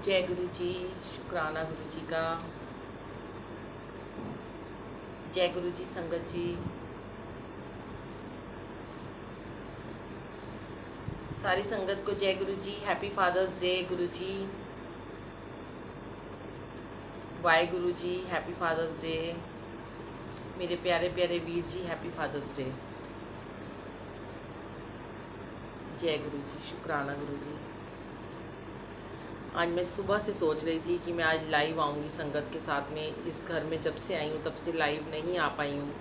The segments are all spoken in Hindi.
जय गुरु जी। शुक्राना गुरु जी का। जय गुरु जी संगत जी। सारी संगत को जय गुरु जी। हैप्पी फादर्स डे गुरु जी। वाहे गुरु जी। हैप्पी फादर्स डे मेरे प्यारे प्यारे वीर जी। Happy father's day. जय गुरु जी। शुक्राना गुरु जी। आज मैं सुबह से सोच रही थी कि मैं आज लाइव आऊँगी संगत के साथ में। इस घर में जब से आई हूँ तब से लाइव नहीं आ पाई हूँ,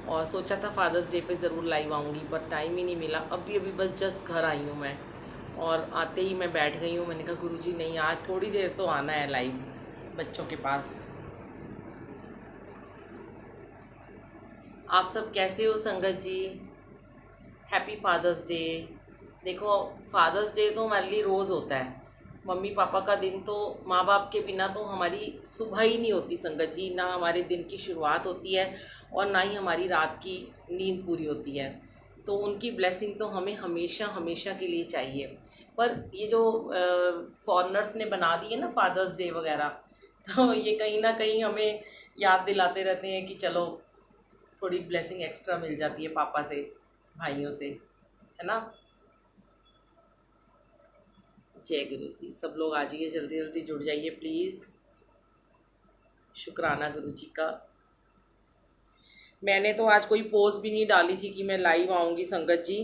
और सोचा था फादर्स डे पे ज़रूर लाइव आऊँगी, पर टाइम ही नहीं मिला। अभी अभी बस जस्ट घर आई हूँ मैं, और आते ही मैं बैठ गई हूँ। मैंने कहा गुरुजी नहीं, आज थोड़ी देर तो आना है लाइव बच्चों के पास। आप सब कैसे हो संगत जी? Happy father's day. देखो, फादर्स डे तो हमारे लिए रोज़ होता है। मम्मी पापा का दिन तो, माँ बाप के बिना तो हमारी सुबह ही नहीं होती संगत जी। ना हमारे दिन की शुरुआत होती है और ना ही हमारी रात की नींद पूरी होती है। तो उनकी ब्लेसिंग तो हमें हमेशा हमेशा के लिए चाहिए। पर ये जो फॉरेनर्स ने बना दी है ना फादर्स डे वगैरह, तो ये कहीं ना कहीं हमें याद दिलाते रहते हैं कि चलो थोड़ी ब्लेसिंग एक्स्ट्रा मिल जाती है पापा से, भाइयों से, है ना। जय गुरु जी। सब लोग आ जाइए, जल्दी जल्दी जुड़ जाइए प्लीज़। शुक्राना गुरु जी का। मैंने तो आज कोई पोस्ट भी नहीं डाली थी कि मैं लाइव आऊँगी संगत जी,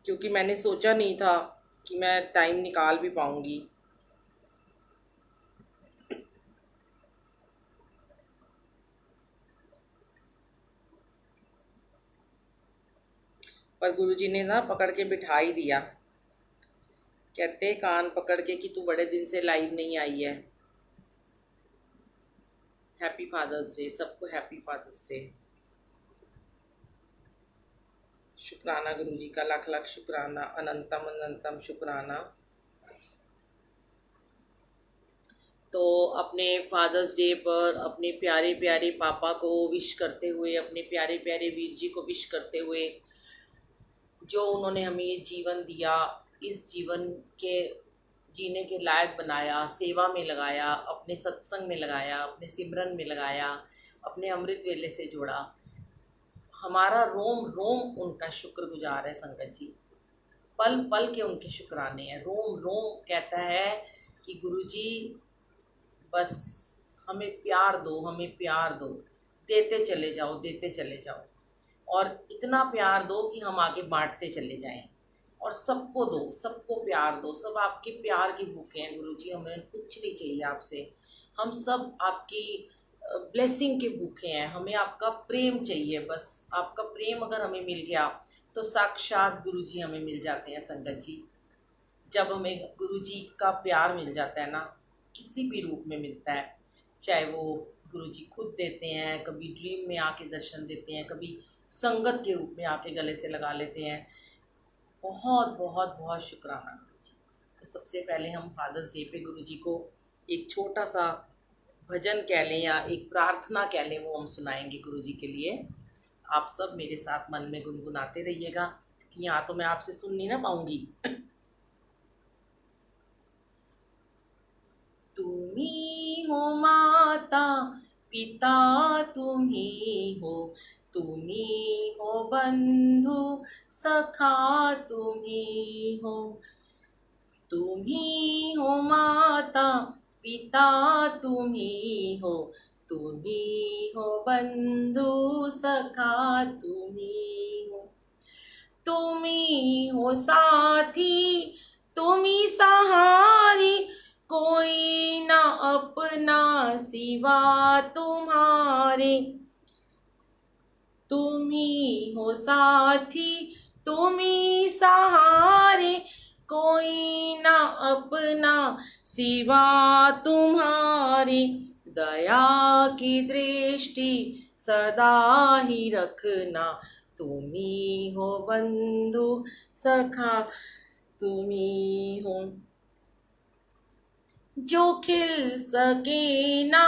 क्योंकि मैंने सोचा नहीं था कि मैं टाइम निकाल भी पाऊँगी। पर गुरुजी ने ना पकड़ के बिठा ही दिया। कहते कान पकड़ के कि तू बड़े दिन से लाइव नहीं आई है। हैप्पी फादर्स डे सबको। Happy father's day. शुक्राना गुरु जी का। लाख लाख शुक्राना। अनंतम अनंतम शुक्राना। तो अपने फादर्स डे पर अपने प्यारे प्यारे पापा को विश करते हुए, अपने प्यारे प्यारे वीर जी को विश करते हुए, जो उन्होंने हमें ये जीवन दिया, इस जीवन के जीने के लायक बनाया, सेवा में लगाया, अपने सत्संग में लगाया, अपने सिमरन में लगाया, अपने अमृत वेले से जोड़ा, हमारा रोम रोम उनका शुक्रगुजार है संगत जी। पल पल के उनके शुक्राने हैं। रोम रोम कहता है कि गुरुजी बस हमें प्यार दो, हमें प्यार दो, देते चले जाओ, देते चले जाओ, और इतना प्यार दो कि हम आगे बांटते चले जाएं, और सबको दो, सबको प्यार दो। सब आपके प्यार की भूखे हैं गुरुजी। हमें कुछ नहीं चाहिए आपसे, हम सब आपकी ब्लेसिंग के भूखे हैं। हमें आपका प्रेम चाहिए, बस आपका प्रेम अगर हमें मिल गया तो साक्षात गुरुजी हमें मिल जाते हैं संगत जी। जब हमें गुरुजी का प्यार मिल जाता है ना, किसी भी रूप में मिलता है, चाहे वो गुरुजी खुद देते हैं, कभी ड्रीम में आके दर्शन देते हैं, कभी संगत के रूप में आके गले से लगा लेते हैं। बहुत बहुत बहुत शुक्राना गुरुजी। तो सबसे पहले हम फादर्स डे पे गुरुजी को एक छोटा सा भजन कह लें या एक प्रार्थना कह लें, वो हम सुनाएंगे गुरुजी के लिए। आप सब मेरे साथ मन में गुनगुनाते रहिएगा, कि यहाँ तो मैं आपसे सुन नहीं ना पाऊंगी। तुम्ही हो माता पिता, तुम्ही हो, तुम्ही हो बंधु सखा, तुम्ही हो, तुम्ही हो माता पिता, तुम्ही हो बंधु सखा, तुम्ही हो, तुम्ही हो साथी, तुम्ही सहारी, कोई ना अपना सिवा तुम्हारे, तुम्ही हो साथी, तुम्ही सहारे, कोई ना अपना सिवा तुम्हारे, दया की दृष्टि सदा ही रखना, तुम्ही हो बंधु सखा, तुम्ही हो, जो खिल सके ना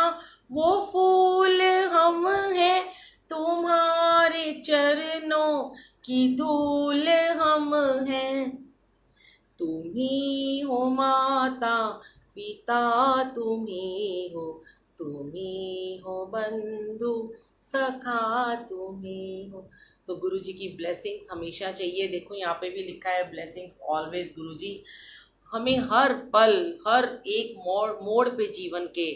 वो फूल हम हैं, तुम्हारे चरणों की धूल हम हैं, तुम्ही हो माता पिता तुम ही हो बंधु सखा तुम ही हो। तो गुरु जी की ब्लेसिंग्स हमेशा चाहिए। देखो यहाँ पे भी लिखा है ब्लेसिंग्स ऑलवेज गुरु जी। हमें हर पल, हर एक मोड़ मोड़ पे जीवन के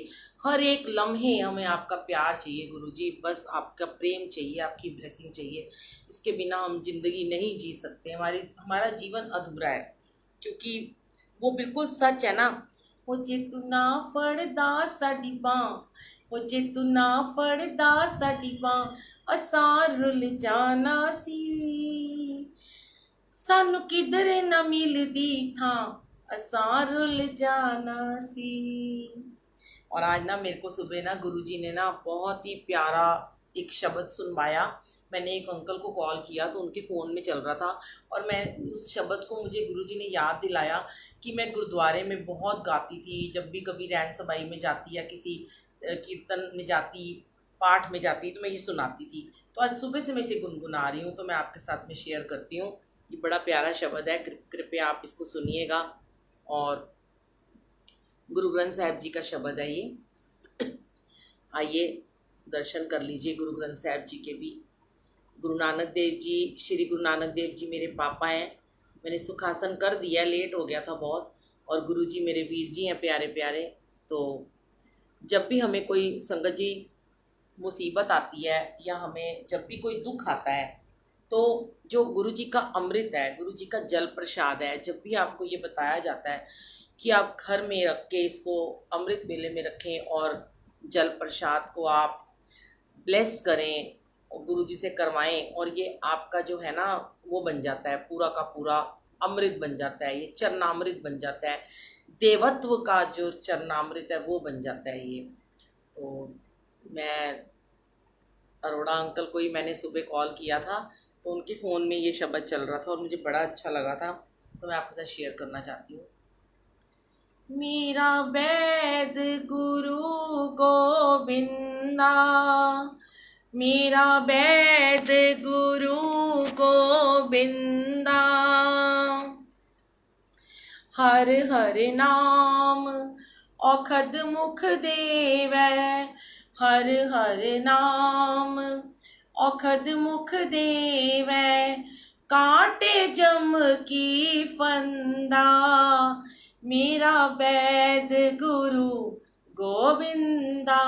हर एक लम्हे हमें आपका प्यार चाहिए गुरु जी। बस आपका प्रेम चाहिए, आपकी ब्लेसिंग चाहिए। इसके बिना हम जिंदगी नहीं जी सकते। हमारा जीवन अधूरा है, क्योंकि वो बिल्कुल सच है ना। वो जे तू ना फड़दा साडी बां, वो जे तू ना फड़दा साडी बां, असां रुल जाना सी। सानू किधरे ना मिलदी थां, असां रुल जाना सी। और आज ना मेरे को सुबह ना गुरुजी ने ना बहुत ही प्यारा एक शब्द सुनवाया। मैंने एक अंकल को कॉल किया तो उनके फ़ोन में चल रहा था, और मैं उस शब्द को मुझे गुरुजी ने याद दिलाया कि मैं गुरुद्वारे में बहुत गाती थी। जब भी कभी रैन सबाई में जाती या किसी कीर्तन में जाती, पाठ में जाती, तो मैं ये सुनाती थी। तो आज सुबह से मैं इसे गुनगुना रही हूँ, तो मैं आपके साथ में शेयर करती हूँ। ये बड़ा प्यारा शब्द है, कृपया आप इसको सुनिएगा। और गुरु ग्रंथ साहिब जी का शब्द है ये। आइए दर्शन कर लीजिए गुरु ग्रंथ साहिब जी के भी। गुरु नानक देव जी, श्री गुरु नानक देव जी मेरे पापा हैं। मैंने सुखासन कर दिया, लेट हो गया था बहुत। और गुरु जी मेरे वीर जी हैं प्यारे प्यारे। तो जब भी हमें कोई संगत जी मुसीबत आती है या हमें जब भी कोई दुख आता है, तो जो गुरु जी का अमृत है, गुरु जी का जल प्रसाद है, जब भी आपको ये बताया जाता है कि आप घर में रख के इसको अमृत बेले में रखें और जल प्रसाद को आप ब्लेस करें और गुरु जी से करवाएं, और ये आपका जो है ना वो बन जाता है, पूरा का पूरा अमृत बन जाता है। ये चरणामृत बन जाता है, देवत्व का जो चरणामृत है वो बन जाता है ये। तो मैं अरोड़ा अंकल को ही मैंने सुबह कॉल किया था, तो उनके फ़ोन में ये शब्द चल रहा था और मुझे बड़ा अच्छा लगा था, तो मैं आपके साथ शेयर करना चाहती हूँ। मेरा वैद गुरु गोविंदा, मेरा वैद गुरु गोविंदा, हर हर नाम औखद मुख देवै, हर हर नाम औखद मुख देवै, कांटे जम की फंदा, मेरा वैद गुरु गोविंदा।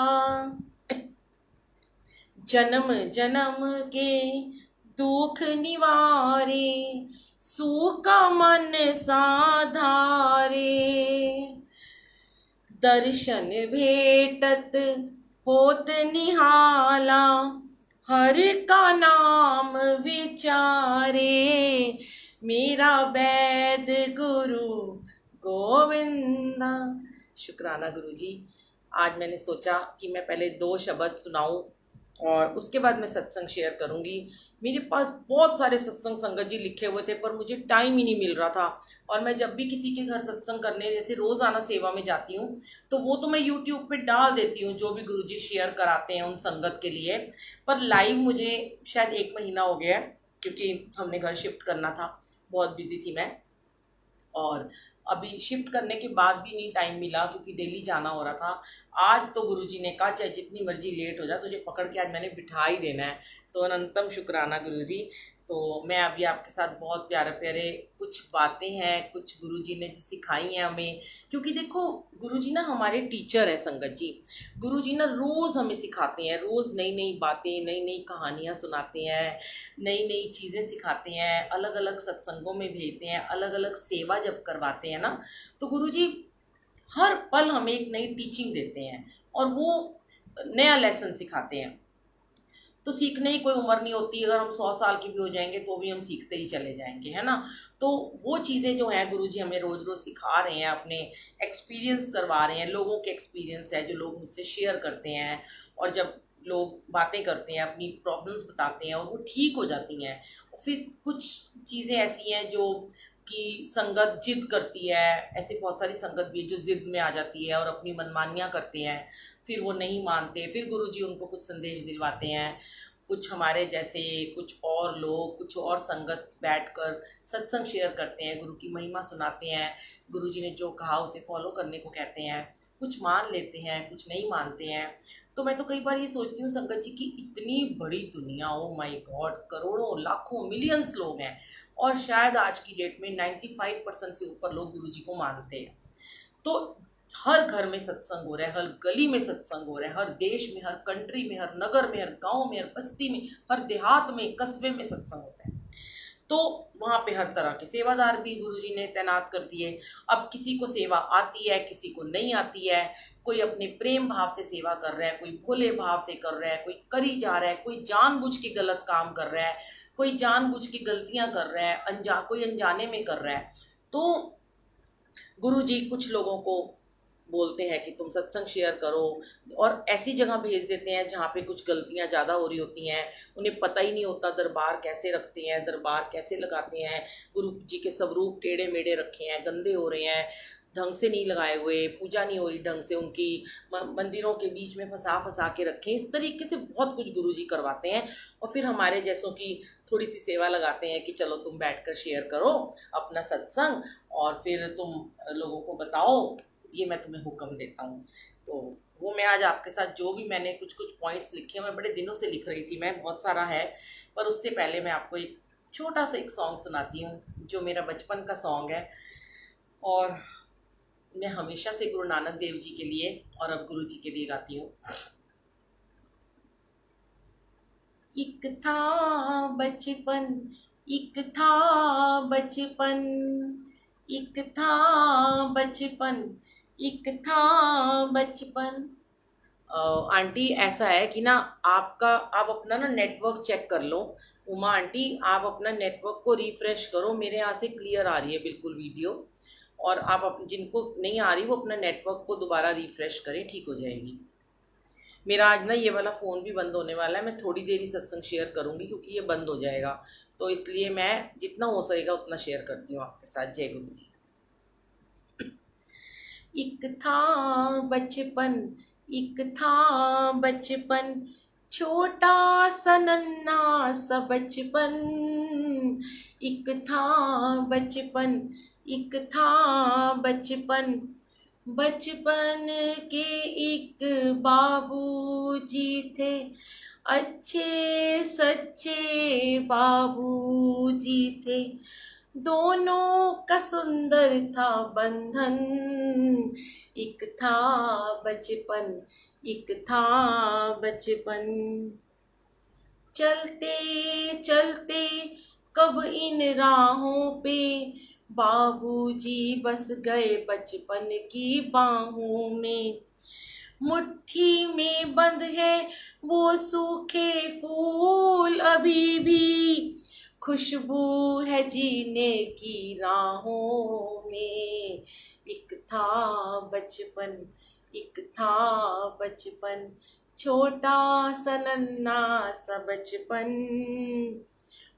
जन्म जन्म के दुख निवारे, सूका मन साधारे, दर्शन भेटत होत निहाला, हर का नाम विचारे, मेरा वैद गुरु गोविंदा। शुक्राना गुरु जी। आज मैंने सोचा कि मैं पहले 2 शब्द सुनाऊं और उसके बाद मैं सत्संग शेयर करूंगी। मेरे पास बहुत सारे सत्संग संगत जी लिखे हुए थे, पर मुझे टाइम ही नहीं मिल रहा था। और मैं जब भी किसी के घर सत्संग करने, जैसे रोज़ाना सेवा में जाती हूँ, तो वो तो मैं यूट्यूब पे डाल देती हूँ जो भी गुरुजी शेयर कराते हैं उन संगत के लिए। पर लाइव मुझे शायद 1 महीना हो गया है, क्योंकि हमने घर शिफ्ट करना था, बहुत बिजी थी मैं। और अभी शिफ्ट करने के बाद भी नहीं टाइम मिला, क्योंकि दिल्ली जाना हो रहा था। आज तो गुरुजी ने कहा चाहे जितनी मर्जी लेट हो जाए, तुझे पकड़ के आज मैंने बिठा ही देना है। तो अनंतम शुक्राना गुरुजी। तो मैं अभी आपके साथ बहुत प्यारे प्यारे कुछ बातें हैं, कुछ गुरुजी ने जो सिखाई हैं हमें, क्योंकि देखो गुरुजी ना हमारे टीचर हैं संगत जी। गुरुजी ना रोज़ हमें सिखाते हैं, रोज़ नई नई बातें, नई नई कहानियाँ सुनाते हैं, नई नई चीज़ें सिखाते हैं, अलग अलग सत्संगों में भेजते हैं, अलग अलग सेवा जब करवाते हैं ना, तो गुरुजी हर पल हमें एक नई टीचिंग देते हैं और वो नया लेसन सिखाते हैं। तो सीखने की कोई उम्र नहीं होती, अगर हम 100 साल के भी हो जाएंगे तो भी हम सीखते ही चले जाएंगे, है ना। तो वो चीज़ें जो हैं गुरुजी हमें रोज़ रोज़ सिखा रहे हैं, अपने एक्सपीरियंस करवा रहे हैं, लोगों के एक्सपीरियंस है जो लोग मुझसे शेयर करते हैं। और जब लोग बातें करते हैं, अपनी प्रॉब्लम्स बताते हैं और वो ठीक हो जाती हैं। फिर कुछ चीज़ें ऐसी हैं जो कि संगत जिद करती है, ऐसे बहुत सारी संगत भी है जो जिद में आ जाती है और अपनी मनमानियाँ करते हैं, फिर वो नहीं मानते, फिर गुरुजी उनको कुछ संदेश दिलवाते हैं। कुछ हमारे जैसे कुछ और लोग कुछ और संगत बैठकर सत्संग शेयर करते हैं, गुरु की महिमा सुनाते हैं, गुरु जी ने जो कहा उसे फॉलो करने को कहते हैं, कुछ मान लेते हैं कुछ नहीं मानते हैं। तो मैं तो कई बार ये सोचती हूँ संगत जी की इतनी बड़ी दुनिया, ओ माय गॉड, करोड़ों लाखों मिलियंस लोग हैं और शायद आज की डेट में 95% से ऊपर लोग गुरु जी को मानते हैं। तो हर घर में सत्संग हो रहा है, हर गली में सत्संग हो रहा है, हर देश में, हर कंट्री में, हर नगर में, हर गांव में, हर बस्ती में, हर देहात में, कस्बे में सत्संग होता है। तो वहाँ पे हर तरह के सेवादार भी गुरुजी ने तैनात कर दिए। अब किसी को सेवा आती है, किसी को नहीं आती है, कोई अपने प्रेम भाव से सेवा कर रहा है, कोई भोले भाव से कर रहा है, कोई करी जा रहा है, कोई जानबूझ के गलत काम कर रहा है, कोई जानबूझ के गलतियां कर रहा है, कोई अनजाने में कर रहा है। तो गुरुजी कुछ लोगों को बोलते हैं कि तुम सत्संग शेयर करो और ऐसी जगह भेज देते हैं जहाँ पे कुछ गलतियाँ ज़्यादा हो रही होती हैं, उन्हें पता ही नहीं होता दरबार कैसे रखते हैं, दरबार कैसे लगाते हैं, गुरु जी के स्वरूप टेढ़े मेढ़े रखे हैं, गंदे हो रहे हैं, ढंग से नहीं लगाए हुए, पूजा नहीं हो रही ढंग से उनकी, मंदिरों के बीच में फंसा फंसा के रखे, इस तरीके से बहुत कुछ गुरु जी करवाते हैं। और फिर हमारे जैसों की थोड़ी सी सेवा लगाते हैं कि चलो तुम बैठकर शेयर करो अपना सत्संग और फिर तुम लोगों को बताओ, ये मैं तुम्हें हुक्म देता हूँ। तो वो मैं आज आपके साथ जो भी मैंने कुछ कुछ पॉइंट्स लिखे, मैं बड़े दिनों से लिख रही थी, मैं बहुत सारा है, पर उससे पहले मैं आपको एक छोटा सा एक सॉन्ग सुनाती हूँ जो मेरा बचपन का सॉन्ग है और मैं हमेशा से गुरु नानक देव जी के लिए और अब गुरु जी के लिए गाती हूँ। एक था बचपन, एक था बचपन, एक था बचपन, एक था बचपन। आंटी ऐसा है कि ना आपका, आप अपना ना नेटवर्क चेक कर लो। उमा आंटी आप अपना नेटवर्क को रिफ्रेश करो, मेरे यहाँ से क्लियर आ रही है बिल्कुल वीडियो, और आप जिनको नहीं आ रही वो अपना नेटवर्क को दोबारा रिफ्रेश करें, ठीक हो जाएगी। मेरा आज ना ये वाला फ़ोन भी बंद होने वाला है, मैं थोड़ी देर ही सत्संग शेयर करूँगी क्योंकि ये बंद हो जाएगा, तो इसलिए मैं जितना हो सकेगा उतना शेयर करती हूँ आपके साथ। जय गुरु जी। एक था बचपन, एक था बचपन, छोटा सा नन्हा सा बचपन, एक था बचपन, एक था बचपन, बचपन के एक बाबूजी थे, अच्छे सच्चे बाबूजी थे, दोनों का सुंदर था बंधन, एक था बचपन, एक था बचपन। चलते चलते कब इन राहों पे बाबूजी बस गए बचपन की बाहों में, मुट्ठी में बंद है वो सूखे फूल अभी भी, खुशबू है जीने की राहों में, एक था बचपन, एक था बचपन, छोटा सा नन्हा सा बचपन।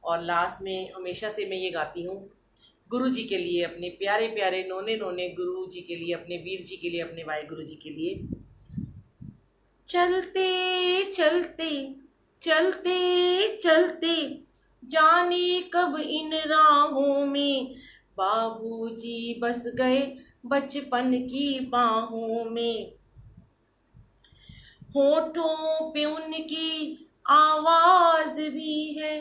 और लास्ट में हमेशा से मैं ये गाती हूँ गुरु जी के लिए, अपने प्यारे प्यारे नोने नोने गुरु जी के लिए, अपने वीर जी के लिए, अपने वाहे गुरु जी के लिए। चलते चलते चलते चलते जाने कब इन राहों में बाबूजी बस गए बचपन की बाहों में, होठों पे उनकी आवाज भी है,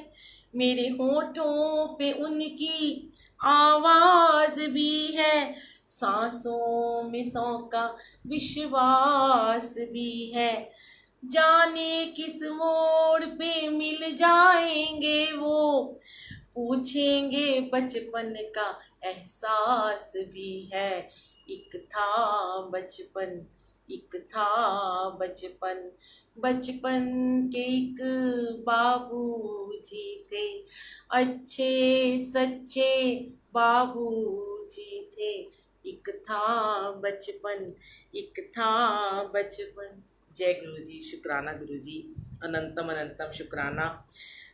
मेरे होठों पे उनकी आवाज भी है, सांसों में सौ का विश्वास भी है, जाने किस मोड़ पे मिल जाएंगे वो, पूछेंगे बचपन का एहसास भी है, एक था बचपन, एक था बचपन, बचपन के एक बाबूजी थे, अच्छे सच्चे बाबूजी थे, एक था बचपन, एक था बचपन। जय गुरु जी, शुक्राना गुरु जी, अनंतम अनंतम शुक्राना।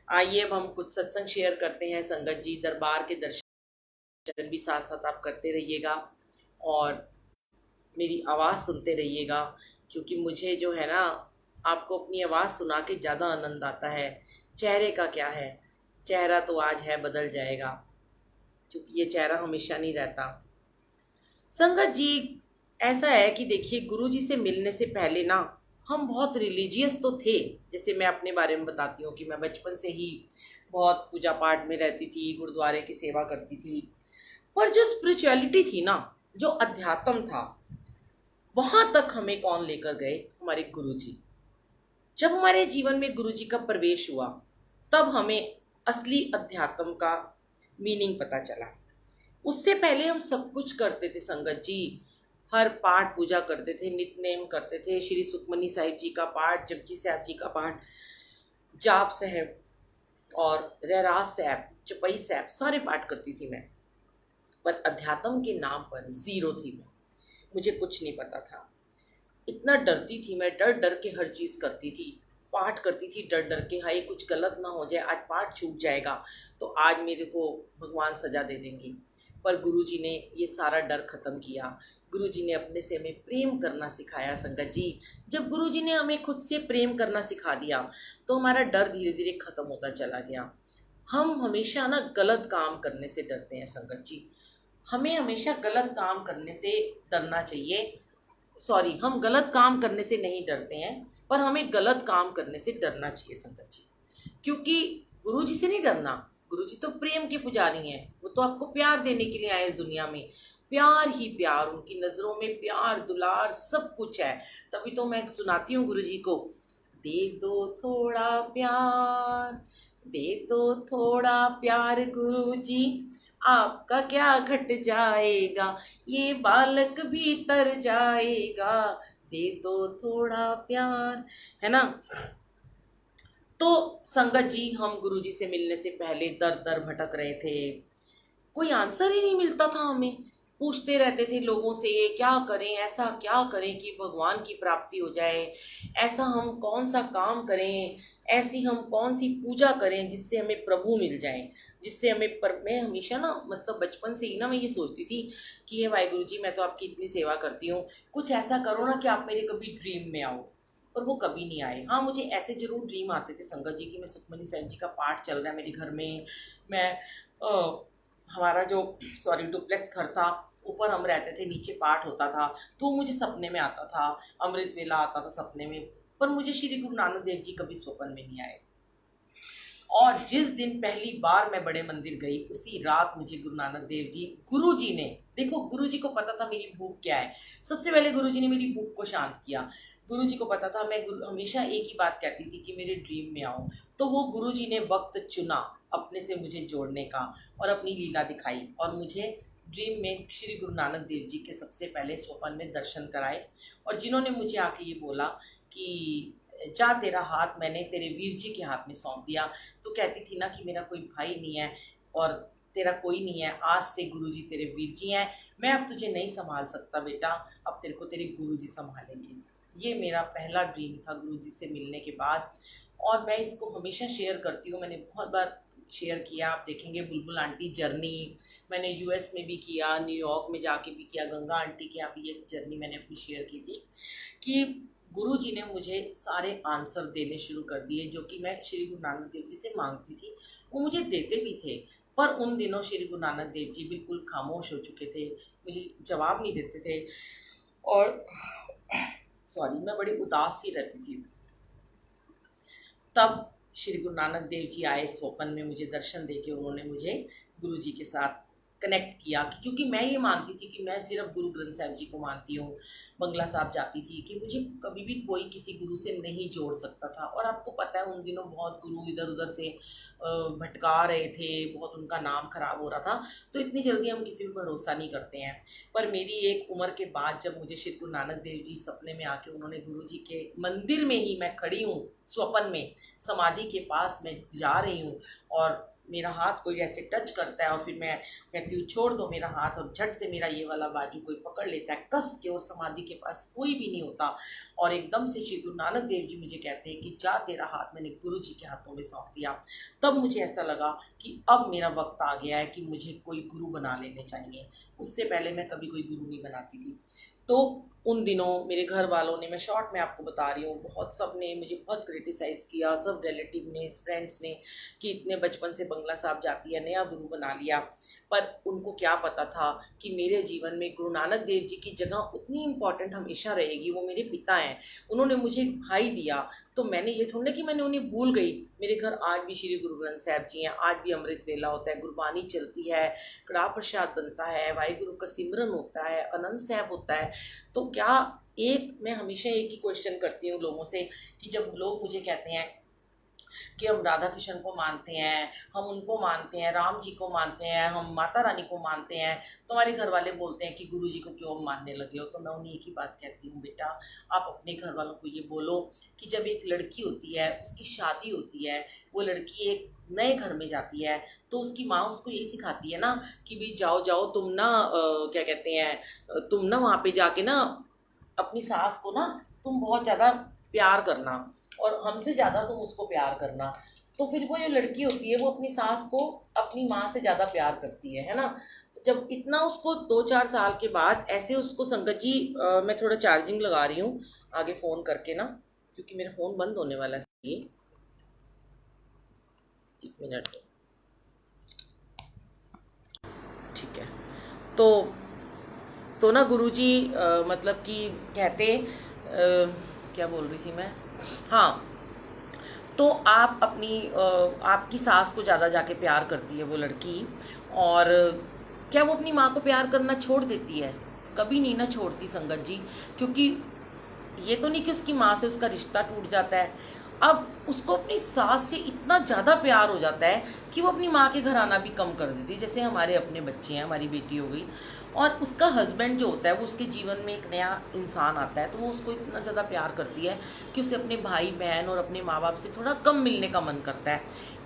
आइए अब हम कुछ सत्संग शेयर करते हैं। संगत जी दरबार के दर्शन भी साथ साथ आप करते रहिएगा और मेरी आवाज़ सुनते रहिएगा, क्योंकि मुझे जो है ना आपको अपनी आवाज़ सुना के ज़्यादा आनंद आता है। चेहरे का क्या है, चेहरा तो आज है, बदल जाएगा, क्योंकि ये चेहरा हमेशा नहीं रहता। संगत जी, ऐसा है कि देखिए, गुरु जी से मिलने से पहले ना हम बहुत रिलीजियस तो थे। जैसे मैं अपने बारे में बताती हूँ कि मैं बचपन से ही बहुत पूजा पाठ में रहती थी, गुरुद्वारे की सेवा करती थी। पर जो स्पिरिचुअलिटी थी ना, जो अध्यात्म था, वहाँ तक हमें कौन लेकर गए? हमारे गुरु जी। जब हमारे जीवन में गुरु जी का प्रवेश हुआ, तब हमें असली अध्यात्म का मीनिंग पता चला। उससे पहले हम सब कुछ करते थे संगत जी। हर पाठ पूजा करते थे, नित्य करते थे, श्री सुखमनी साहिब जी का पाठ, जपजी साहब जी का पाठ, जाप साहब और रहरास साहब, चौपाई साहब, सारे पाठ करती थी मैं। पर अध्यात्म के नाम पर ज़ीरो थी मैं। मुझे कुछ नहीं पता था। इतना डरती थी मैं, डर डर के हर चीज़ करती थी। पाठ करती थी डर डर के, हाय कुछ गलत ना हो जाए, आज पाठ छूट जाएगा तो आज मेरे को भगवान सजा दे देंगे। पर गुरुजी ने ये सारा डर ख़त्म किया। गुरुजी ने अपने से हमें प्रेम करना सिखाया संगत जी। जब गुरुजी ने हमें खुद से प्रेम करना सिखा दिया तो हमारा डर धीरे धीरे ख़त्म होता चला गया। हम हमेशा ना गलत काम करने से डरते हैं संगत जी। हमें हमेशा गलत काम करने से डरना चाहिए। सॉरी, हम गलत काम करने से नहीं डरते हैं, पर हमें गलत काम करने से डरना चाहिए संगत जी। क्योंकि गुरु जी से नहीं डरना। गुरु जी तो प्रेम के पुजारी हैं। वो तो आपको प्यार देने के लिए आए इस दुनिया में। प्यार ही प्यार, उनकी नज़रों में प्यार दुलार सब कुछ है। तभी तो मैं सुनाती हूँ गुरु जी को, दे दो थोड़ा प्यार, दे दो थोड़ा प्यार गुरु जी, आपका क्या घट जाएगा, ये बालक भी तर जाएगा, दे दो थोड़ा प्यार। है ना? तो संगत जी, हम गुरुजी से मिलने से पहले दर दर भटक रहे थे। कोई आंसर ही नहीं मिलता था हमें। पूछते रहते थे लोगों से, क्या करें, ऐसा क्या करें कि भगवान की प्राप्ति हो जाए, ऐसा हम कौन सा काम करें, ऐसी हम कौन सी पूजा करें जिससे हमें प्रभु मिल जाए, जिससे हमें मैं हमेशा ना, मतलब बचपन से ही ना मैं ये सोचती थी कि ये वाहिगुरु जी, मैं तो आपकी इतनी सेवा करती हूँ, कुछ ऐसा करो ना कि आप मेरे कभी ड्रीम में आओ। पर वो कभी नहीं आए। हाँ, मुझे ऐसे ज़रूर ड्रीम आते थे संगत जी कि मैं सुखमनी साहिब जी का पाठ चल रहा है मेरे घर में, मैं हमारा जो डुप्लेक्स घर था, ऊपर हम रहते थे, नीचे पाठ होता था, तो मुझे सपने में आता था, अमृत वेला आता था सपने में। पर मुझे श्री गुरु नानक देव जी कभी स्वप्न में नहीं आए। और जिस दिन पहली बार मैं बड़े मंदिर गई, उसी रात मुझे गुरु नानक देव जी, गुरु जी ने, देखो गुरु जी को पता था मेरी भूख क्या है। सबसे पहले गुरु जी ने मेरी भूख को शांत किया। गुरु जी को पता था मैं हमेशा एक ही बात कहती थी कि मेरे ड्रीम में आओ, तो वो गुरु जी ने वक्त चुना अपने से मुझे जोड़ने का और अपनी लीला दिखाई, और मुझे ड्रीम में श्री गुरु नानक देव जी के सबसे पहले स्वप्न में दर्शन कराए। और जिन्होंने मुझे आके ये बोला कि जा, तेरा हाथ मैंने तेरे वीर जी के हाथ में सौंप दिया। तो कहती थी ना कि मेरा कोई भाई नहीं है और तेरा कोई नहीं है, आज से गुरुजी तेरे वीर जी हैं, मैं अब तुझे नहीं संभाल सकता बेटा, अब तेरे को तेरे गुरुजी संभालेंगे। ये मेरा पहला ड्रीम था गुरुजी से मिलने के बाद, और मैं इसको हमेशा शेयर करती हूँ। मैंने बहुत बार शेयर किया, आप देखेंगे बुलबुल आंटी जर्नी मैंने यूएस में भी किया, न्यूयॉर्क में जाके भी किया, गंगा आंटी के यहाँ भी ये जर्नी मैंने अपनी शेयर की थी कि गुरु जी ने मुझे सारे आंसर देने शुरू कर दिए जो कि मैं श्री गुरु नानक देव जी से मांगती थी। वो मुझे देते भी थे, पर उन दिनों श्री गुरु नानक देव जी बिल्कुल खामोश हो चुके थे, मुझे जवाब नहीं देते थे, और मैं बड़ी उदास सी रहती थी। तब श्री गुरु नानक देव जी आए स्वप्न में, मुझे दर्शन देके उन्होंने मुझे गुरु जी के साथ कनेक्ट किया, क्योंकि मैं ये मानती थी कि मैं सिर्फ गुरु ग्रंथ साहिब जी को मानती हूँ, बंगला साहब जाती थी, कि मुझे कभी भी कोई किसी गुरु से नहीं जोड़ सकता था। और आपको पता है उन दिनों बहुत गुरु इधर उधर से भटका रहे थे, बहुत उनका नाम खराब हो रहा था, तो इतनी जल्दी हम किसी पर भरोसा नहीं करते हैं। पर मेरी एक उम्र के बाद जब मुझे श्री गुरु नानक देव जी सपने में आके, उन्होंने गुरु जी के मंदिर में ही, मैं खड़ी हूँ स्वप्न में, समाधि के पास मैं जा रही हूँ, और मेरा हाथ कोई ऐसे टच करता है, और फिर मैं कहती हूँ छोड़ दो मेरा हाथ, और झट से मेरा ये वाला बाजू कोई पकड़ लेता है कस के, और समाधि के पास कोई भी नहीं होता, और एकदम से श्री गुरु नानक देव जी मुझे कहते हैं कि जा, तेरा हाथ मैंने गुरु जी के हाथों में सौंप दिया। तब मुझे ऐसा लगा कि अब मेरा वक्त आ गया है कि मुझे कोई गुरु बना लेने चाहिए। उससे पहले मैं कभी कोई गुरु नहीं बनाती थी। तो उन दिनों मेरे घर वालों ने, मैं शॉर्ट में आपको बता रही हूँ, बहुत सब ने मुझे बहुत क्रिटिसाइज़ किया, सब रिलेटिव ने, फ्रेंड्स ने, कि इतने बचपन से बंगला साहब जाती है, नया गुरु बना लिया। पर उनको क्या पता था कि मेरे जीवन में गुरु नानक देव जी की जगह उतनी इम्पॉर्टेंट हमेशा रहेगी। वो मेरे पिता हैं, उन्होंने मुझे एक भाई दिया, तो मैंने ये थोड़ा कि मैंने उन्हें भूल गई। मेरे घर आज भी श्री गुरु ग्रंथ साहब जी हैं, आज भी अमृत वेला होता है, गुरबानी चलती है, कड़ाह प्रसाद बनता है, वाहिगुरु का सिमरन होता है, आनंद साहब होता है। तो क्या, एक मैं हमेशा एक ही क्वेश्चन करती हूँ लोगों से, कि जब लोग मुझे कहते हैं कि हम राधा कृष्ण को मानते हैं, हम उनको मानते हैं, राम जी को मानते हैं, हम माता रानी को मानते हैं, तो हमारे घर वाले बोलते हैं कि गुरु जी को क्यों मानने लगे हो। तो मैं उन्हें एक ही बात कहती हूँ, बेटा आप अपने घर वालों को ये बोलो कि जब एक लड़की होती है, उसकी शादी होती है, वो लड़की एक नए घर में जाती है, तो उसकी माँ उसको यही सिखाती है ना कि भाई जाओ जाओ तुम ना क्या कहते हैं, तुम ना वहाँ पे जाके ना अपनी सास को ना तुम बहुत ज़्यादा प्यार करना, और हमसे ज़्यादा तुम उसको प्यार करना। तो फिर वो जो लड़की होती है वो अपनी सास को अपनी माँ से ज़्यादा प्यार करती है ना। तो जब इतना उसको 2-4 साल के बाद ऐसे उसको, संगत जी मैं थोड़ा चार्जिंग लगा रही हूँ आगे फ़ोन करके ना, क्योंकि मेरा फ़ोन बंद होने वाला है। ये 1 मिनट, ठीक है। तो ना गुरुजी मतलब कि कहते क्या बोल रही थी मैं, हाँ, तो आप अपनी आपकी सास को ज़्यादा जाके प्यार करती है वो लड़की, और क्या वो अपनी माँ को प्यार करना छोड़ देती है? कभी नहीं ना छोड़ती संगत जी, क्योंकि ये तो नहीं कि उसकी माँ से उसका रिश्ता टूट जाता है, अब उसको अपनी सास से इतना ज़्यादा प्यार हो जाता है कि वो अपनी माँ के घर आना भी कम कर देती है। जैसे हमारे अपने बच्चे हैं, हमारी बेटी हो गई, और उसका हस्बैंड जो होता है वो उसके जीवन में एक नया इंसान आता है, तो वो उसको इतना ज़्यादा प्यार करती है कि उसे अपने भाई बहन और अपने माँ बाप से थोड़ा कम मिलने का मन करता है।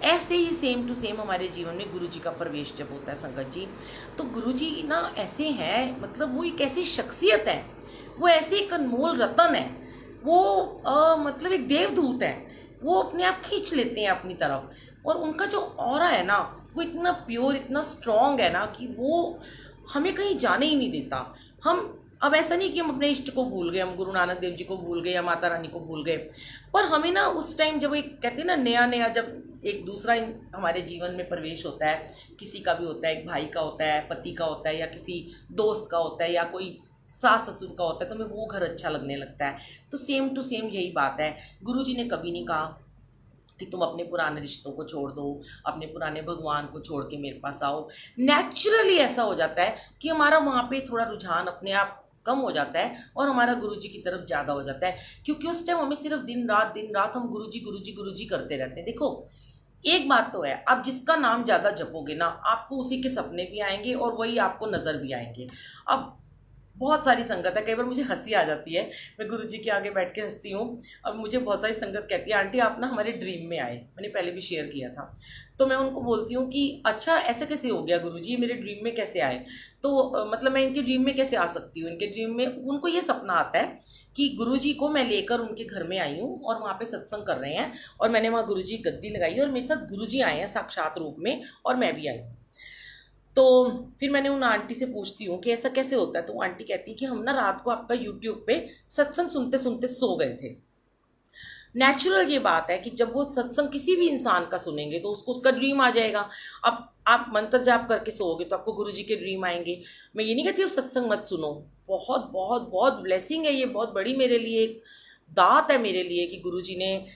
ऐसे ही सेम टू सेम हमारे जीवन में गुरु जी का प्रवेश जब होता है संगत जी, तो गुरु जी ना ऐसे हैं, मतलब वो एक ऐसी शख्सियत है, वो ऐसे एक अनमोल रतन है, वो मतलब एक देवदूत है, वो अपने आप खींच लेते हैं अपनी तरफ, और उनका जो ऑरा है ना वो इतना प्योर, इतना स्ट्रॉन्ग है ना कि वो हमें कहीं जाने ही नहीं देता। हम, अब ऐसा नहीं कि हम अपने इष्ट को भूल गए, हम गुरु नानक देव जी को भूल गए या माता रानी को भूल गए, पर हमें ना उस टाइम जब एक कहते हैं ना नया नया, जब एक दूसरा हमारे जीवन में प्रवेश होता है, किसी का भी होता है, एक भाई का होता है, पति का होता है, या किसी दोस्त का होता है, या कोई सास ससुर का होता है, तो हमें वो घर अच्छा लगने लगता है। तो सेम टू सेम यही बात है, गुरुजी ने कभी नहीं कहा कि तुम अपने पुराने रिश्तों को छोड़ दो, अपने पुराने भगवान को छोड़ के मेरे पास आओ। नेचुरली ऐसा हो जाता है कि हमारा वहाँ पे थोड़ा रुझान अपने आप कम हो जाता है और हमारा गुरुजी की तरफ ज़्यादा हो जाता है, क्योंकि उस टाइम हमें सिर्फ दिन रात हम गुरुजी गुरुजी गुरुजी करते रहते हैं। देखो एक बात तो है, आप जिसका नाम ज़्यादा जपोगे ना, आपको उसी के सपने भी आएंगे और वही आपको नज़र भी आएंगे। अब बहुत सारी संगत है, कई बार मुझे हंसी आ जाती है, मैं गुरुजी के आगे बैठ के हंसती हूँ। अब मुझे बहुत सारी संगत कहती है आंटी आप ना हमारे ड्रीम में आए, मैंने पहले भी शेयर किया था। तो मैं उनको बोलती हूँ कि अच्छा ऐसे कैसे हो गया गुरुजी, ये मेरे ड्रीम में कैसे आए? तो मतलब मैं इनके ड्रीम में कैसे आ सकती हूँ? इनके ड्रीम में उनको ये सपना आता है कि गुरुजी को मैं लेकर उनके घर में आई हूँ और वहाँ पे सत्संग कर रहे हैं, और मैंने वहाँ गुरुजी गद्दी लगाई है और मेरे साथ गुरुजी आए हैं साक्षात रूप में, और मैं भी आई हूँ। तो फिर मैंने उन आंटी से पूछती हूँ कि ऐसा कैसे होता है, तो आंटी कहती है कि हम ना रात को आपका यूट्यूब पे सत्संग सुनते सुनते सो गए थे। नेचुरल ये बात है कि जब वो सत्संग किसी भी इंसान का सुनेंगे तो उसको उसका ड्रीम आ जाएगा। अब आप मंत्र जाप करके सोओगे तो आपको गुरुजी के ड्रीम आएंगे। मैं ये नहीं कहती अब सत्संग मत सुनो, बहुत बहुत बहुत ब्लेसिंग है ये, बहुत बड़ी मेरे लिए एक दात है मेरे लिए कि गुरुजी ने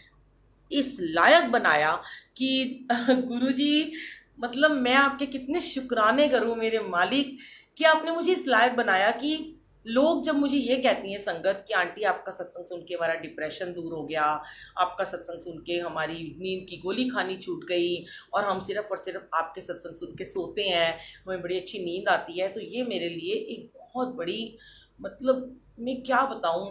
इस लायक बनाया कि गुरुजी, मतलब मैं आपके कितने शुक्राने करूं मेरे मालिक कि आपने मुझे इस लायक बनाया कि लोग जब मुझे ये कहती हैं संगत कि आंटी आपका सत्संग सुन के हमारा डिप्रेशन दूर हो गया, आपका सत्संग सुन के हमारी नींद की गोली खानी छूट गई और हम सिर्फ और सिर्फ आपके सत्संग सुन के सोते हैं, हमें बड़ी अच्छी नींद आती है, तो ये मेरे लिए एक बहुत बड़ी, मतलब मैं क्या बताऊं,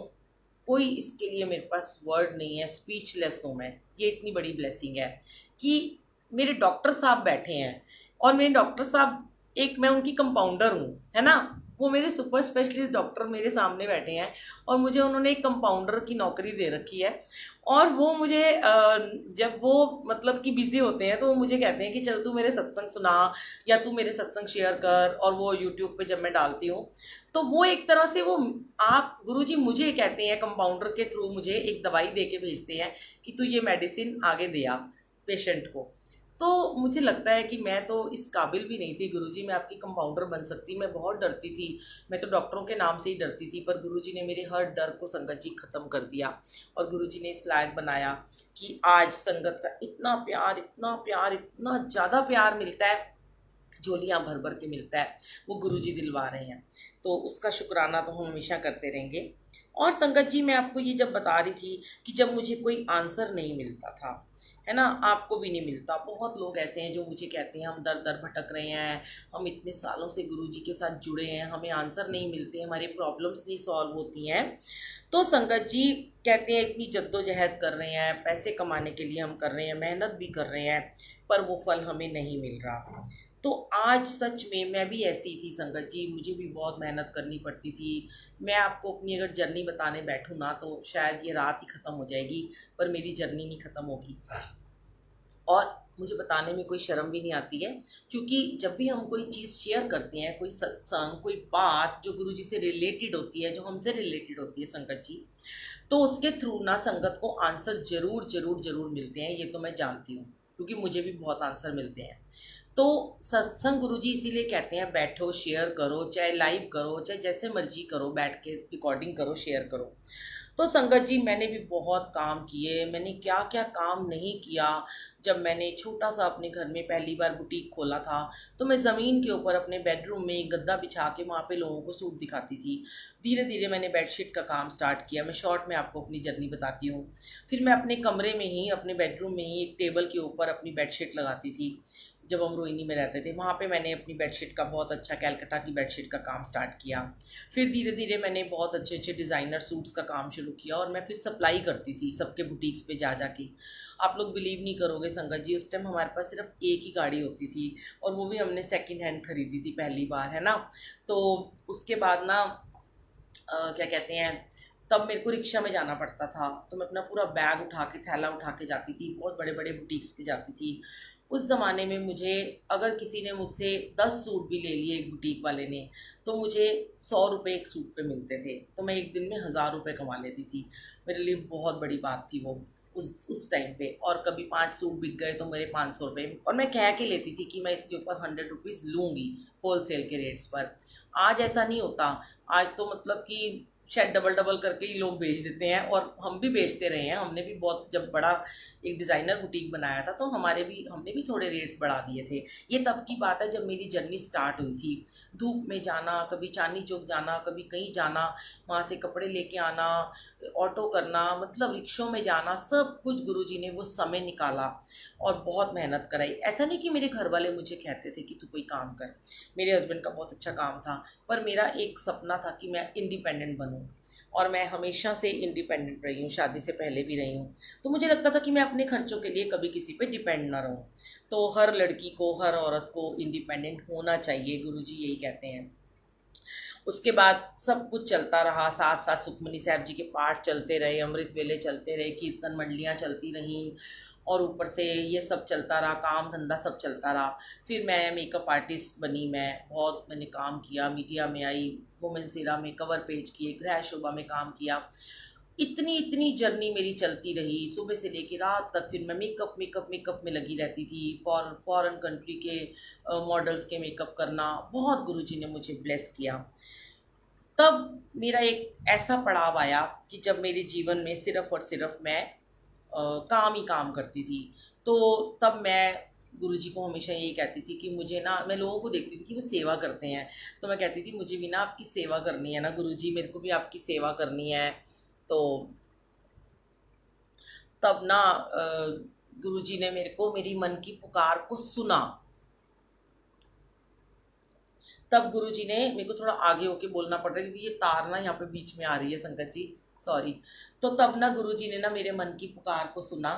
कोई इसके लिए मेरे पास वर्ड नहीं है, स्पीचलेस हूँ मैं। ये इतनी बड़ी ब्लेसिंग है कि मेरे डॉक्टर साहब बैठे हैं और मेरे डॉक्टर साहब, एक मैं उनकी कंपाउंडर हूँ, है ना, वो मेरे सुपर स्पेशलिस्ट डॉक्टर मेरे सामने बैठे हैं और मुझे उन्होंने एक कंपाउंडर की नौकरी दे रखी है। और वो मुझे जब वो मतलब कि बिजी होते हैं तो वो मुझे कहते हैं कि चल तू मेरे सत्संग सुना या तू मेरे सत्संग शेयर कर, और वो यूट्यूब पे जब मैं डालती हूँ तो वो एक तरह से वो आप गुरुजी मुझे कहते हैं कंपाउंडर के थ्रू मुझे एक दवाई दे के भेजते हैं कि तू ये मेडिसिन आगे दे आ पेशेंट को। तो मुझे लगता है कि मैं तो इस काबिल भी नहीं थी गुरुजी, मैं आपकी कंपाउंडर बन सकती, मैं बहुत डरती थी, मैं तो डॉक्टरों के नाम से ही डरती थी। पर गुरुजी ने मेरे हर डर को संगत जी ख़त्म कर दिया और गुरुजी ने इस लायक बनाया कि आज संगत का इतना प्यार, इतना प्यार, इतना ज़्यादा प्यार मिलता है, झोलियाँ भर भर के मिलता है, वो गुरुजी दिलवा रहे हैं। तो उसका शुक्राना तो हम हमेशा करते रहेंगे। और संगत जी मैं आपको ये जब बता रही थी कि जब मुझे कोई आंसर नहीं मिलता था, है ना, आपको भी नहीं मिलता, बहुत लोग ऐसे हैं जो मुझे कहते हैं हम दर दर भटक रहे हैं, हम इतने सालों से गुरुजी के साथ जुड़े हैं, हमें आंसर नहीं मिलते, हमारे प्रॉब्लम्स नहीं सॉल्व होती हैं। तो संगत जी कहते हैं इतनी जद्दोजहद कर रहे हैं, पैसे कमाने के लिए हम कर रहे हैं, मेहनत भी कर रहे हैं, पर वो फल हमें नहीं मिल रहा। तो आज सच में मैं भी ऐसी थी संगत जी, मुझे भी बहुत मेहनत करनी पड़ती थी। मैं आपको अपनी अगर जर्नी बताने बैठूँ ना तो शायद ये रात ही ख़त्म हो जाएगी, पर मेरी जर्नी नहीं ख़त्म होगी। और मुझे बताने में कोई शर्म भी नहीं आती है, क्योंकि जब भी हम कोई चीज़ शेयर करते हैं, कोई सत्संग, कोई बात जो गुरुजी से रिलेटेड होती है, जो हमसे रिलेटेड होती है संगत जी, तो उसके थ्रू ना संगत को आंसर ज़रूर ज़रूर ज़रूर मिलते हैं, ये तो मैं जानती हूँ, क्योंकि मुझे भी बहुत आंसर मिलते हैं। तो सत्संग गुरुजी इसीलिए कहते हैं बैठो शेयर करो, चाहे लाइव करो, चाहे जैसे मर्जी करो, बैठ के रिकॉर्डिंग करो, शेयर करो। तो संगत जी मैंने भी बहुत काम किए, मैंने क्या क्या काम नहीं किया। जब मैंने छोटा सा अपने घर में पहली बार बुटीक खोला था तो मैं ज़मीन के ऊपर अपने बेडरूम में एक गद्दा बिछा के वहाँ पे लोगों को सूट दिखाती थी। धीरे धीरे मैंने बेडशीट का काम स्टार्ट किया। मैं शॉर्ट में आपको अपनी जर्नी बताती हूँ। फिर मैं अपने कमरे में ही, अपने बेडरूम में ही एक टेबल के ऊपर अपनी बेडशीट लगाती थी। जब हम रोहिणी में रहते थे वहाँ पे मैंने अपनी बेडशीट का बहुत अच्छा, कैलकटा की बेडशीट का काम स्टार्ट किया। फिर धीरे धीरे मैंने बहुत अच्छे अच्छे डिज़ाइनर सूट्स का काम शुरू किया और मैं फिर सप्लाई करती थी सबके बुटीक्स पे जा के। आप लोग बिलीव नहीं करोगे संगत जी, उस टाइम हमारे पास सिर्फ एक ही गाड़ी होती थी और वो भी हमने सेकेंड हैंड खरीदी थी पहली बार, है ना। तो उसके बाद ना क्या कहते हैं, तब मेरे को रिक्शा में जाना पड़ता था, तो मैं अपना पूरा बैग उठा के, थैला उठा के जाती थी, बहुत बड़े बड़े बुटीक्स पे जाती थी। उस ज़माने में मुझे, अगर किसी ने मुझसे 10 सूट भी ले लिए एक बुटीक वाले ने, तो मुझे 100 रुपये एक सूट पे मिलते थे, तो मैं एक दिन में 1000 रुपये कमा लेती थी। मेरे लिए बहुत बड़ी बात थी वो उस टाइम पे। और कभी 5 सूट बिक गए तो मेरे 500 रुपये, और मैं कह के लेती थी कि मैं इसके ऊपर 100 रुपीज़ लूँगी होलसेल के रेट्स पर। आज ऐसा नहीं होता, आज तो मतलब कि शायद डबल डबल करके ही लोग बेच देते हैं, और हम भी बेचते रहे हैं। हमने भी बहुत, जब बड़ा एक डिज़ाइनर बुटीक बनाया था तो हमने भी थोड़े रेट्स बढ़ा दिए थे। ये तब की बात है जब मेरी जर्नी स्टार्ट हुई थी। धूप में जाना, कभी चांदनी चौक जाना, कभी कहीं जाना, वहाँ से कपड़े लेके आना, ऑटो करना, मतलब रिक्शों में जाना, सब कुछ गुरुजी ने वो समय निकाला और बहुत मेहनत कराई। ऐसा नहीं कि मेरे घर वाले मुझे कहते थे कि तू कोई काम कर, मेरे हस्बैंड का बहुत अच्छा काम था, पर मेरा एक सपना था कि मैं इंडिपेंडेंट बनूं, और मैं हमेशा से इंडिपेंडेंट रही हूँ, शादी से पहले भी रही हूँ। तो मुझे लगता था कि मैं अपने खर्चों के लिए कभी किसी पे डिपेंड ना रहूँ। तो हर लड़की को, हर औरत को इंडिपेंडेंट होना चाहिए, गुरुजी यही कहते हैं। उसके बाद सब कुछ चलता रहा, साथ साथ सुखमनी साहब जी के पाठ चलते रहे, अमृत वेले चलते रहे, कीर्तन मंडलियाँ चलती रहीं, और ऊपर से ये सब चलता रहा, काम धंधा सब चलता रहा। फिर मैं मेकअप आर्टिस्ट बनी, मैं बहुत, मैंने काम किया, मीडिया में आई, वुमेन सीरा में कवर पेज किए, गृह शोभा में काम किया। इतनी इतनी जर्नी मेरी चलती रही, सुबह से लेकर रात तक। फिर मैं मेकअप मेकअप मेकअप में लगी रहती थी, फॉरेन कंट्री के मॉडल्स के मेकअप करना। बहुत गुरुजी ने मुझे ब्लेस किया। तब मेरा एक ऐसा पड़ाव आया कि जब मेरे जीवन में सिर्फ़ और सिर्फ़ मैं काम ही काम करती थी। तो तब मैं गुरुजी को हमेशा यही कहती थी कि मुझे ना, मैं लोगों को देखती थी कि वो सेवा करते हैं, तो मैं कहती थी मुझे भी ना आपकी सेवा करनी है ना गुरुजी, मेरे को भी आपकी सेवा करनी है। तो तब ना गुरुजी ने मेरे को, मेरी मन की पुकार को सुना। तब गुरुजी ने मेरे को, थोड़ा आगे होके बोलना पड़ रहा है क्योंकि ये तार ना यहाँ पे बीच में आ रही है संगत जी, सॉरी। तो तब ना गुरुजी ने ना मेरे मन की पुकार को सुना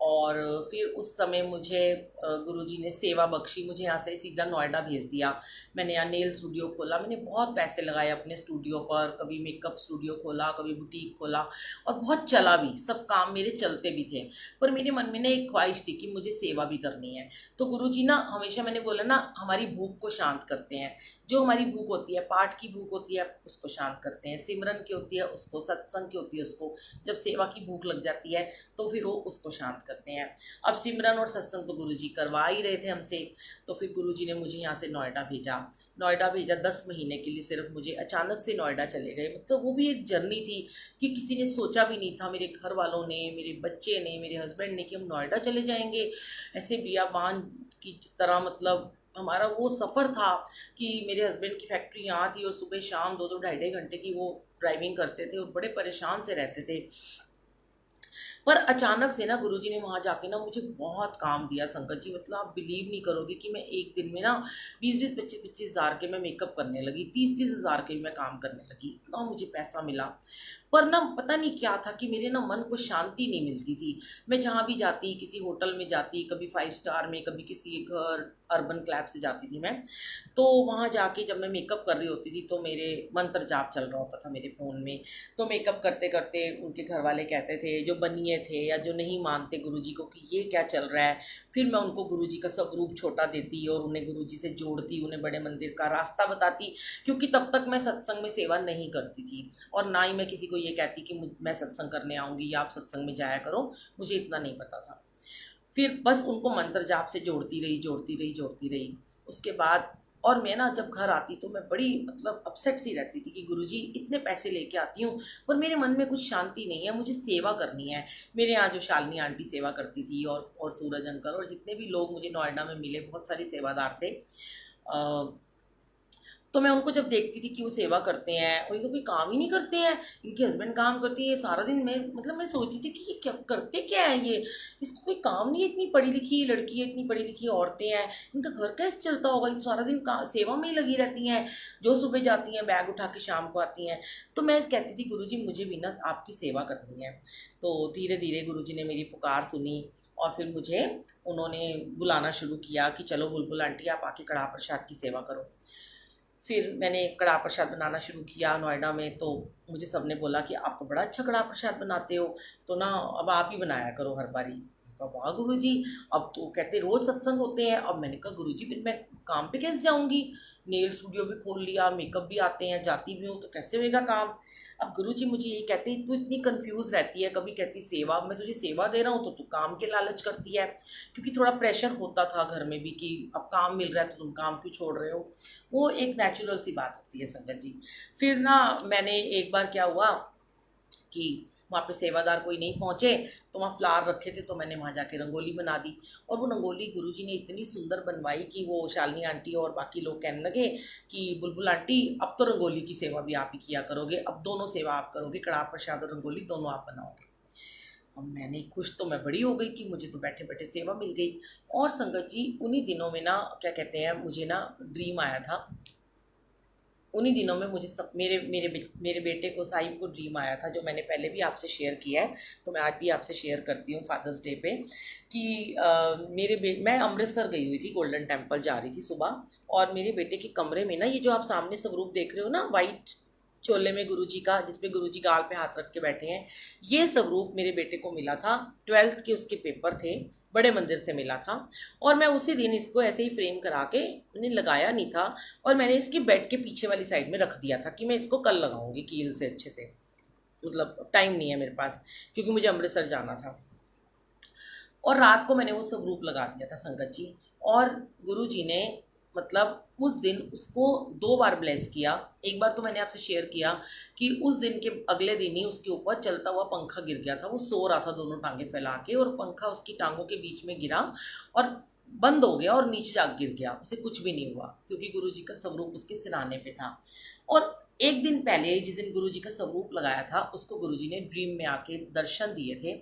और फिर उस समय मुझे गुरुजी ने सेवा बख्शी, मुझे यहाँ से सीधा नोएडा भेज दिया। मैंने यहाँ नेल स्टूडियो खोला, मैंने बहुत पैसे लगाए अपने स्टूडियो पर, कभी मेकअप स्टूडियो खोला, कभी बुटीक खोला, और बहुत चला भी, सब काम मेरे चलते भी थे। पर मेरे मन में ना एक ख्वाहिश थी कि मुझे सेवा भी करनी है। तो गुरुजी ना हमेशा, मैंने बोला ना, हमारी भूख को शांत करते हैं। जो हमारी भूख होती है, पाठ की भूख होती है, उसको शांत करते हैं, सिमरन की होती है उसको, सत्संग की होती है उसको, जब सेवा की भूख लग जाती है तो फिर वो उसको शांत करते हैं। अब सिमरन और सत्संग तो गुरुजी करवा ही रहे थे हमसे। तो फिर गुरुजी ने मुझे यहाँ से नोएडा भेजा। नोएडा भेजा 10 महीने के लिए सिर्फ मुझे, अचानक से नोएडा चले गए। मतलब वो भी एक जर्नी थी कि किसी ने सोचा भी नहीं था, मेरे घर वालों ने, मेरे बच्चे ने, मेरे हस्बैंड ने, कि हम नोएडा चले जाएंगे ऐसे बियाबान की तरह। मतलब हमारा वो सफ़र था कि मेरे हस्बैंड की फैक्ट्री यहाँ थी और सुबह शाम 2-2 ढाई-ढाई घंटे की वो ड्राइविंग करते थे और बड़े परेशान से रहते थे। पर अचानक से ना गुरुजी ने वहाँ जाके ना मुझे बहुत काम दिया संगत जी। मतलब आप बिलीव नहीं करोगे कि मैं एक दिन में ना 20-20, 25-25 हज़ार के मैं मेकअप करने लगी, 30-30 हज़ार के मैं काम करने लगी। इतना मुझे पैसा मिला। पर ना पता नहीं क्या था कि मेरे ना मन को शांति नहीं मिलती थी। मैं जहाँ भी जाती, किसी होटल में जाती, कभी 5 स्टार में, कभी किसी घर अर्बन क्लैब से जाती थी मैं, तो वहाँ जाके जब मैं मेकअप कर रही होती थी तो मेरे मंत्र जाप चल रहा होता था मेरे फ़ोन में। तो मेकअप करते करते उनके घर वाले कहते थे, जो बनिए थे या जो नहीं मानते गुरुजी को कि ये क्या चल रहा है, फिर मैं उनको गुरुजी का सब रूप छोटा देती और उन्हें गुरुजी से जोड़ती, उन्हें बड़े मंदिर का रास्ता बताती। क्योंकि तब तक मैं सत्संग में सेवा नहीं करती थी और ना ही मैं किसी को ये कहती कि मैं सत्संग करने आऊँगी या आप सत्संग में जाया करो, मुझे इतना नहीं पता था। फिर बस उनको मंत्र जाप से जोड़ती रही, जोड़ती रही, जोड़ती रही। उसके बाद और मैं ना जब घर आती तो मैं बड़ी मतलब अपसेट सी रहती थी कि गुरुजी इतने पैसे लेके आती हूँ पर मेरे मन में कुछ शांति नहीं है, मुझे सेवा करनी है। मेरे यहाँ जो शालिनी आंटी सेवा करती थी और सूरज अंकल और जितने भी लोग मुझे नोएडा में मिले, बहुत सारे सेवादार थे। तो मैं उनको जब देखती थी कि वो सेवा करते हैं और ये तो कोई काम ही नहीं करते हैं, इनके हस्बैंड काम करते हैं सारा दिन। मैं सोचती थी कि ये क्या करते, क्या है ये, इसको कोई काम नहीं है, इतनी पढ़ी लिखी लड़की है, इतनी पढ़ी लिखी औरतें हैं, इनका घर कैसे चलता होगा, ये तो सारा दिन सेवा में ही लगी रहती हैं, जो सुबह जाती हैं बैग उठा के शाम को आती हैं। तो मैं कहती थी गुरुजी मुझे भी ना आपकी सेवा करनी है। तो धीरे धीरे गुरुजी ने मेरी पुकार सुनी और फिर मुझे उन्होंने बुलाना शुरू किया कि चलो बुलबुल आंटी आप आके कड़ाह प्रसाद की सेवा करो। फिर मैंने कड़ाह प्रसाद बनाना शुरू किया नोएडा में। तो मुझे सबने बोला कि आप तो बड़ा अच्छा कड़ाह प्रसाद बनाते हो, तो ना अब आप ही बनाया करो हर बारी। कहा वाह गुरुजी, अब तो कहते रोज़ सत्संग होते हैं। अब मैंने कहा गुरुजी फिर मैं काम पे कैसे जाऊंगी, नेल स्टूडियो भी खोल लिया, मेकअप भी आते हैं, जाती भी हूँ, तो कैसे होएगा काम। अब गुरुजी मुझे ये कहते तू इतनी कंफ्यूज रहती है, कभी कहती सेवा, मैं तुझे सेवा दे रहा हूँ तो तू काम के लालच करती है। क्योंकि थोड़ा प्रेशर होता था घर में भी कि अब काम मिल रहा है तो तुम काम क्यों छोड़ रहे हो। वो एक नेचुरल सी बात होती है संगत जी। फिर ना मैंने एक बार क्या हुआ कि वहाँ पे सेवादार कोई नहीं पहुँचे, तो वहाँ फ्लावर रखे थे, तो मैंने वहाँ जाके रंगोली बना दी। और वो रंगोली गुरुजी ने इतनी सुंदर बनवाई कि वो शालिनी आंटी और बाकी लोग कहने लगे कि बुलबुल आंटी अब तो रंगोली की सेवा भी आप ही किया करोगे, अब दोनों सेवा आप करोगे, कड़ाह प्रसाद और रंगोली दोनों आप बनाओगे। अब मैंने खुश तो मैं बड़ी हो गई कि मुझे तो बैठे बैठे सेवा मिल गई। और संगत जी उन्हीं दिनों में ना क्या कहते हैं, मुझे ना ड्रीम आया था। उन्हीं दिनों में मुझे सब मेरे बेटे को साहिब को ड्रीम आया था, जो मैंने पहले भी आपसे शेयर किया है, तो मैं आज भी आपसे शेयर करती हूँ फादर्स डे पे कि मैं अमृतसर गई हुई थी, गोल्डन टेम्पल जा रही थी सुबह। और मेरे बेटे के कमरे में ना ये जो आप सामने स्वरूप देख रहे हो ना वाइट चोले में गुरुजी का, जिसपे गुरुजी गाल पे हाथ रख के बैठे हैं, ये स्वरूप मेरे बेटे को मिला था। 12th के उसके पेपर थे, बड़े मंदिर से मिला था। और मैं उसी दिन इसको ऐसे ही फ्रेम करा के, मैंने लगाया नहीं था, और मैंने इसकी बेड के पीछे वाली साइड में रख दिया था कि मैं इसको कल लगाऊंगी कील से अच्छे से। मतलब टाइम नहीं है मेरे पास क्योंकि मुझे अमृतसर जाना था। और रात को मैंने वो स्वरूप लगा दिया था संगत जी। और गुरुजी ने मतलब उस दिन उसको 2 बार ब्लेस किया। एक बार तो मैंने आपसे शेयर किया कि उस दिन के अगले दिन ही उसके ऊपर चलता हुआ पंखा गिर गया था। वो सो रहा था दोनों टांगें फैला के और पंखा उसकी टांगों के बीच में गिरा और बंद हो गया और नीचे जाके गिर गया, उसे कुछ भी नहीं हुआ क्योंकि गुरुजी का स्वरूप उसके सिराने पे था। और एक दिन पहले जिस दिन गुरुजी का स्वरूप लगाया था उसको गुरुजी ने ड्रीम में आके दर्शन दिए थे।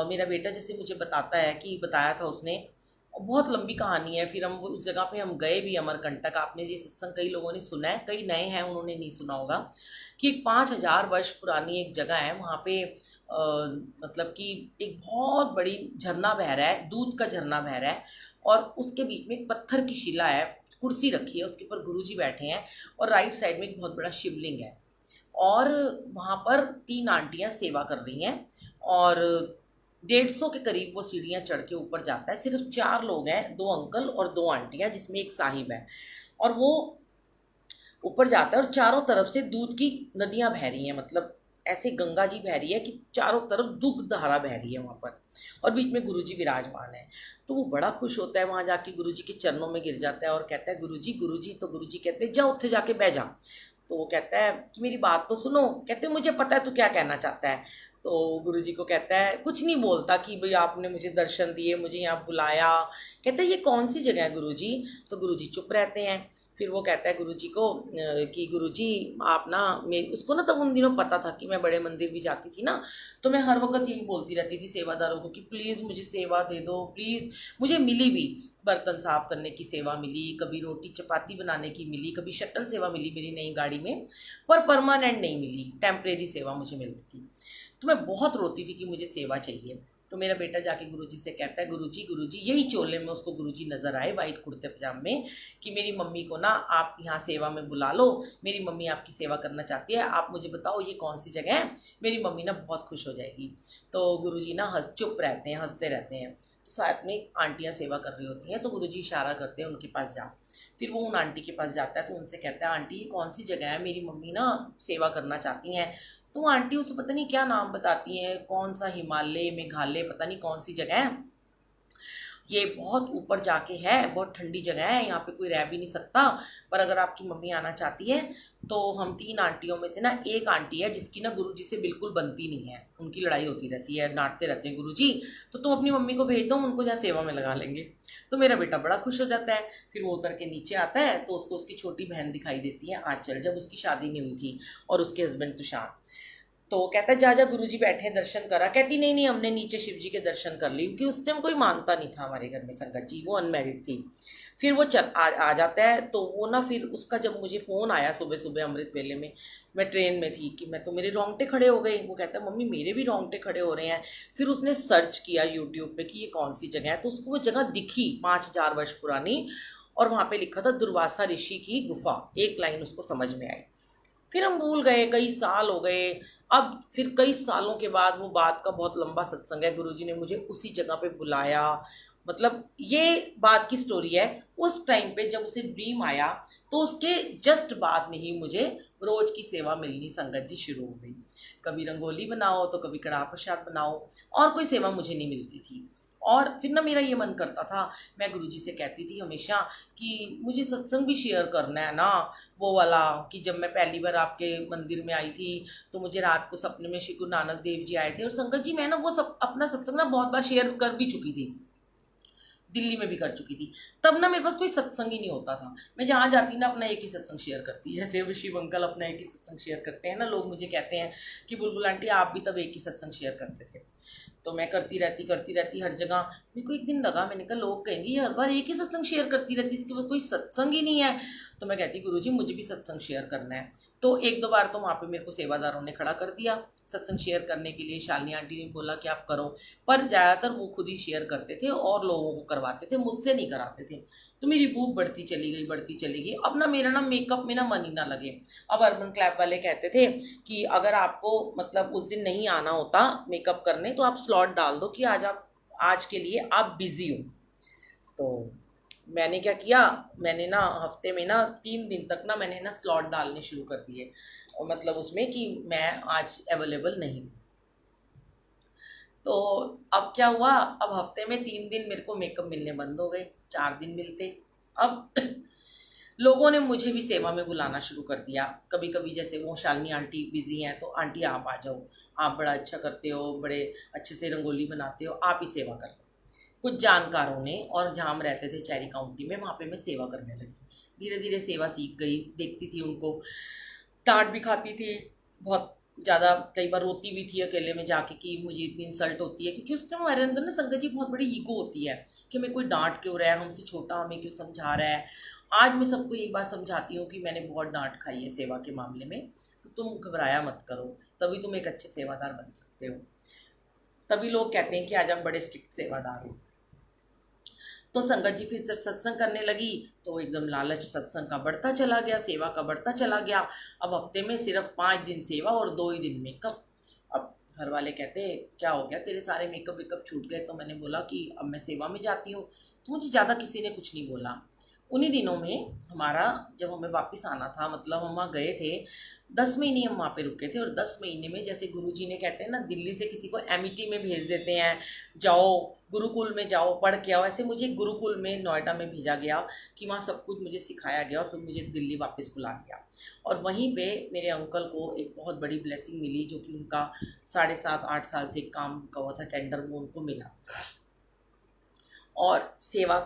मेरा बेटा जैसे मुझे बताता है कि बताया था उसने, बहुत लंबी कहानी है। फिर हम वो उस जगह पे हम गए भी, अमरकंटक। आपने ये सत्संग कई लोगों ने सुना है, कई नए हैं उन्होंने नहीं सुना होगा कि एक 5000 वर्ष पुरानी एक जगह है वहाँ पे। मतलब कि एक बहुत बड़ी झरना बह रहा है, दूध का झरना बह रहा है, और उसके बीच में एक पत्थर की शिला है, कुर्सी रखी है, उसके ऊपर गुरुजी बैठे हैं, और राइट साइड में एक बहुत बड़ा शिवलिंग है। और वहाँ पर 3 आंटियाँ सेवा कर रही हैं, और 150 के करीब वो सीढ़ियाँ चढ़ के ऊपर जाता है। सिर्फ 4 लोग हैं, 2 अंकल और 2 आंटियाँ, जिसमें एक साहिब है। और वो ऊपर जाता है और चारों तरफ से दूध की नदियाँ बह रही हैं, मतलब ऐसे गंगा जी बह रही है कि चारों तरफ दुग्ध धारा बह रही है वहाँ पर, और बीच में गुरुजी विराजमान है। तो वो बड़ा खुश होता है, वहाँ जाके गुरुजी के चरणों में गिर जाता है और कहता है गुरुजी गुरुजी। तो गुरुजी कहते हैं जा उत्थे जाके बह जा। तो वो कहता है कि मेरी बात तो सुनो। कहते हैं मुझे पता है तू क्या कहना चाहता है। तो गुरुजी को कहता है, कुछ नहीं बोलता, कि भाई आपने मुझे दर्शन दिए, मुझे यहाँ बुलाया। कहते हैं ये कौन सी जगह है गुरुजी। तो गुरुजी चुप रहते हैं। फिर वो कहता है गुरुजी को कि गुरुजी आप ना, मेरी उसको ना तब उन दिनों पता था कि मैं बड़े मंदिर भी जाती थी ना, तो मैं हर वक्त यही बोलती रहती थी सेवादारों को कि प्लीज़ मुझे सेवा दे दो प्लीज़। मुझे मिली भी, बर्तन साफ़ करने की सेवा मिली, कभी रोटी चपाती बनाने की मिली, कभी शटल सेवा मिली मेरी नई गाड़ी में, पर परमानेंट नहीं मिली, टेम्परेरी सेवा मुझे मिलती थी। तो मैं बहुत रोती थी कि मुझे सेवा चाहिए। तो मेरा बेटा जाके गुरुजी से कहता है गुरुजी गुरुजी, यही चोले में उसको गुरुजी नज़र आए वाइट कुर्ते पजामे में, कि मेरी मम्मी को ना आप यहाँ सेवा में बुला लो, मेरी मम्मी आपकी सेवा करना चाहती है, आप मुझे बताओ ये कौन सी जगह है, मेरी मम्मी ना बहुत खुश हो जाएगी। तो गुरुजी ना चुप रहते हैं, हंसते रहते हैं। तो साथ में आंटियाँ सेवा कर रही होती हैं, तो गुरुजी इशारा करते हैं उनके पास जा। फिर वो उन आंटी के पास जाता है, तो उनसे कहता है आंटी ये कौन सी जगह है, मेरी मम्मी ना सेवा करना चाहती हैं। तो आंटी उसे पता नहीं क्या नाम बताती हैं, कौन सा हिमालय मेघालय पता नहीं कौन सी जगह है, ये बहुत ऊपर जाके है, बहुत ठंडी जगह है, यहाँ पे कोई रह भी नहीं सकता, पर अगर आपकी मम्मी आना चाहती है तो हम 3 आंटियों में से ना एक आंटी है जिसकी ना गुरुजी से बिल्कुल बनती नहीं है, उनकी लड़ाई होती रहती है, डांटते रहते हैं गुरुजी, तो तुम अपनी मम्मी को भेज दो, उनको जहाँ सेवा में लगा लेंगे। तो मेरा बेटा बड़ा खुश हो जाता है। फिर वो उतर के नीचे आता है, तो उसको उसकी छोटी बहन दिखाई देती है आंचल, जब उसकी शादी नहीं हुई थी, और उसके हस्बैंड तुषार। तो कहता है जा जा गुरुजी बैठे हैं, दर्शन करा। कहती नहीं नहीं, हमने नीचे शिव जी के दर्शन कर लिए, क्योंकि उस टाइम कोई मानता नहीं था हमारे घर में, संगत जी वो अनमैरिड थी। फिर वो आ जाता है। तो वो ना फिर उसका जब मुझे फ़ोन आया सुबह सुबह अमृत वेले में, मैं ट्रेन में थी, कि मैं तो मेरे रोंगटे खड़े हो गए। वो कहता है मम्मी मेरे भी रोंगटे खड़े हो रहे हैं। फिर उसने सर्च किया यूट्यूब पे कि ये कौन सी जगह है, तो उसको वो जगह दिखी 5000 वर्ष पुरानी, और वहाँ पे लिखा था दुर्वासा ऋषि की गुफा। एक लाइन उसको समझ में आई। फिर हम भूल गए, कई साल हो गए। अब फिर कई सालों के बाद वो बात का बहुत लंबा सत्संग है, गुरुजी ने मुझे उसी जगह पे बुलाया। मतलब ये बात की स्टोरी है। उस टाइम पे जब उसे ड्रीम आया, तो उसके जस्ट बाद में ही मुझे रोज की सेवा मिलनी संगत जी शुरू हो गई। कभी रंगोली बनाओ तो कभी कड़ाह प्रसाद बनाओ, और कोई सेवा मुझे नहीं मिलती थी। और फिर ना मेरा ये मन करता था, मैं गुरुजी से कहती थी हमेशा कि मुझे सत्संग भी शेयर करना है ना, वो वाला कि जब मैं पहली बार आपके मंदिर में आई थी, तो मुझे रात को सपने में श्री गुरु नानक देव जी आए थे, और संगत जी मैं ना वो सब अपना सत्संग ना बहुत बार शेयर कर भी चुकी थी, दिल्ली में भी कर चुकी थी। तब ना मेरे पास कोई सत्संग ही नहीं होता था। मैं जहाँ जाती ना अपना एक ही सत्संग शेयर करती, जैसे वो शिव अंकल अपना एक ही सत्संग शेयर करते हैं ना, लोग मुझे कहते हैं कि बुलबुल आंटी आप भी तब एक ही सत्संग शेयर करते थे। तो मैं करती रहती हर जगह। मेरे को एक दिन लगा, मैंने कहा लोग कहेंगे ये हर बार एक ही सत्संग शेयर करती रहती, इसके पास कोई सत्संग ही नहीं है। तो मैं कहती गुरुजी मुझे भी सत्संग शेयर करना है। तो 1-2 बार तो वहाँ पे मेरे को सेवादारों ने खड़ा कर दिया सत्संग शेयर करने के लिए। शालिनी आंटी ने बोला कि आप करो, पर ज़्यादातर वो खुद ही शेयर करते थे और लोगों को करवाते थे, मुझसे नहीं कराते थे। तो मेरी भूख बढ़ती चली गई। अब ना मेरा ना मेकअप में ना मन ही ना लगे। अब अर्बन क्लैप वाले कहते थे कि अगर आपको मतलब उस दिन नहीं आना होता मेकअप करने, तो आप स्लॉट डाल दो कि आज के लिए आप बिज़ी हो। तो मैंने क्या किया, मैंने ना हफ्ते में ना 3 दिन तक ना मैंने ना स्लॉट डालने शुरू कर दिए, और मतलब उसमें कि मैं आज अवेलेबल नहीं हूँ। तो अब क्या हुआ, अब हफ्ते में 3 दिन मेरे को मेकअप मिलने बंद हो गए, 4 दिन मिलते। अब लोगों ने मुझे भी सेवा में बुलाना शुरू कर दिया। कभी कभी जैसे वो शालिनी आंटी बिजी हैं, तो आंटी आप आ जाओ, आप बड़ा अच्छा करते हो, बड़े अच्छे से रंगोली बनाते हो, आप ही सेवा कर लो। कुछ जानकारों ने, और जहाँ हम रहते थे चेरी काउंटी में, वहाँ पे मैं सेवा करने लगी। धीरे धीरे सेवा सीख गई, देखती थी उनको, डांट भी खाती थी बहुत ज़्यादा, कई बार रोती भी थी अकेले में जाके कि मुझे इतनी इंसल्ट होती है, क्योंकि उस टाइम हमारे अंदर ना संगत जी बहुत बड़ी ईगो होती है कि हमें कोई डांट क्यों रहा है, हमसे छोटा हमें क्यों समझा रहा है। आज मैं सबको यही बात समझाती हूँ कि मैंने बहुत डांट खाई है सेवा के मामले में, तो तुम घबराया मत करो, तभी तुम एक अच्छे सेवादार बन सकते हो। तभी लोग कहते हैं कि आज आप बड़े स्ट्रिक्ट सेवादार हो। तो संगत जी फिर जब सत्संग करने लगी तो एकदम लालच सत्संग का बढ़ता चला गया, सेवा का बढ़ता चला गया। अब हफ्ते में सिर्फ 5 दिन सेवा और 2 ही दिन मेकअप। अब घर वाले कहते क्या हो गया, तेरे सारे मेकअप वेकअप छूट गए। तो मैंने बोला कि अब मैं सेवा में जाती हूँ। तो मुझे ज़्यादा किसी ने कुछ नहीं बोला। उन्हीं दिनों में हमारा, जब हमें वापस आना था, मतलब हम वहाँ गए थे 10 महीने, हम वहाँ पे रुके थे। और 10 महीने में जैसे गुरुजी ने, कहते हैं ना, दिल्ली से किसी को एमिटी में भेज देते हैं, जाओ गुरुकुल में जाओ पढ़ के आओ, ऐसे मुझे गुरुकुल में नोएडा में भेजा गया कि वहाँ सब कुछ मुझे सिखाया गया और फिर मुझे दिल्ली वापस बुला लिया। और वहीं पे मेरे अंकल को एक बहुत बड़ी ब्लेसिंग मिली, जो कि उनका 7.5-8 साल से काम का हुआ था टेंडर, वो उनको मिला और सेवा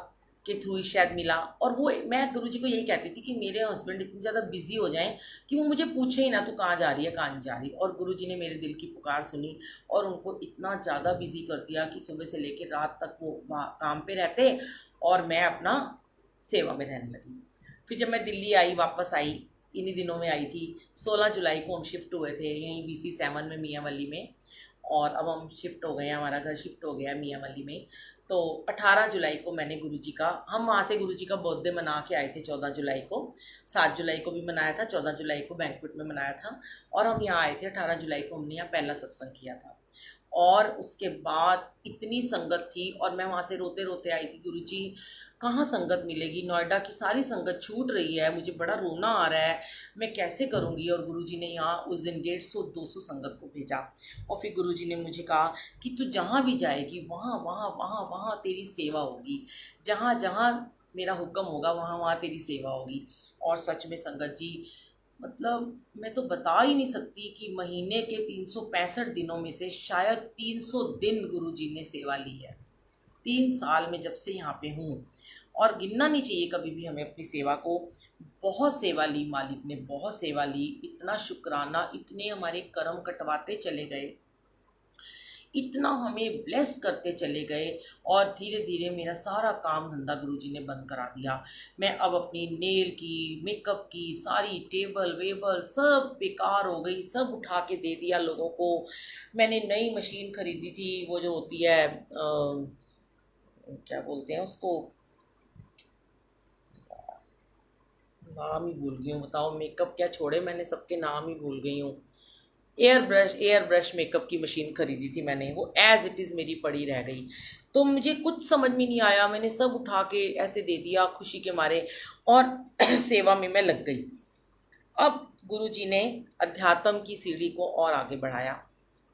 के थ्रू ही शायद मिला। और वो, मैं गुरुजी को यही कहती थी कि मेरे हस्बैंड इतने ज़्यादा बिजी हो जाएं कि वो मुझे पूछे ही ना तू कहाँ जा रही है, कहाँ नहीं जा रही। और गुरुजी ने मेरे दिल की पुकार सुनी और उनको इतना ज़्यादा बिजी कर दिया कि सुबह से लेकर रात तक वो वहाँ काम पे रहते और मैं अपना सेवा में रहने लगी। फिर जब मैं दिल्ली आई, वापस आई, इन्हीं दिनों में आई थी, 16 जुलाई को हम शिफ्ट हुए थे यहीं BC7 में, मियाँवली में। और अब हम शिफ्ट हो गए हैं, हमारा घर शिफ्ट हो गया है मियाँवली में। तो 18 जुलाई को मैंने गुरुजी का, हम वहाँ से गुरुजी का बर्थडे मना के आए थे 14 जुलाई को, 7 जुलाई को भी मनाया था, 14 जुलाई को बैंक्वेट में मनाया था। और हम यहाँ आए थे 18 जुलाई को, हमने यहाँ पहला सत्संग किया था। और उसके बाद इतनी संगत थी और मैं वहाँ से रोते रोते आई थी, गुरुजी कहाँ संगत मिलेगी, नोएडा की सारी संगत छूट रही है, मुझे बड़ा रोना आ रहा है, मैं कैसे करूँगी। और गुरुजी ने यहाँ उस दिन 150-200 संगत को भेजा। और फिर गुरुजी ने मुझे कहा कि तू जहाँ भी जाएगी वहाँ वहाँ वहाँ वहाँ तेरी सेवा होगी, जहाँ जहाँ मेरा हुक्म होगा वहाँ वहाँ तेरी सेवा होगी। और सच में संगत जी, मतलब मैं तो बता ही नहीं सकती कि महीने के 365 दिनों में से शायद 300 दिन गुरुजी ने सेवा ली है 3 साल में, जब से यहाँ पे हूँ। और गिनना नहीं चाहिए कभी भी हमें अपनी सेवा को। बहुत सेवा ली मालिक ने, बहुत सेवा ली, इतना शुक्राना, इतने हमारे कर्म कटवाते चले गए, इतना हमें ब्लेस करते चले गए। और धीरे धीरे मेरा सारा काम धंधा गुरुजी ने बंद करा दिया। मैं अब अपनी नेल की, मेकअप की सारी टेबल वेबल सब बेकार हो गई, सब उठा के दे दिया लोगों को। मैंने नई मशीन खरीदी थी, वो जो होती है क्या बोलते हैं उसको, नाम ही भूल गई हूँ, बताओ मेकअप क्या छोड़े, मैंने सबके नाम ही भूल गई हूँ। एयर ब्रश मेकअप की मशीन खरीदी थी मैंने, वो एज़ इट इज़ मेरी पड़ी रह गई। तो मुझे कुछ समझ में नहीं आया, मैंने सब उठा के ऐसे दे दिया खुशी के मारे और सेवा में मैं लग गई। अब गुरुजी ने अध्यात्म की सीढ़ी को और आगे बढ़ाया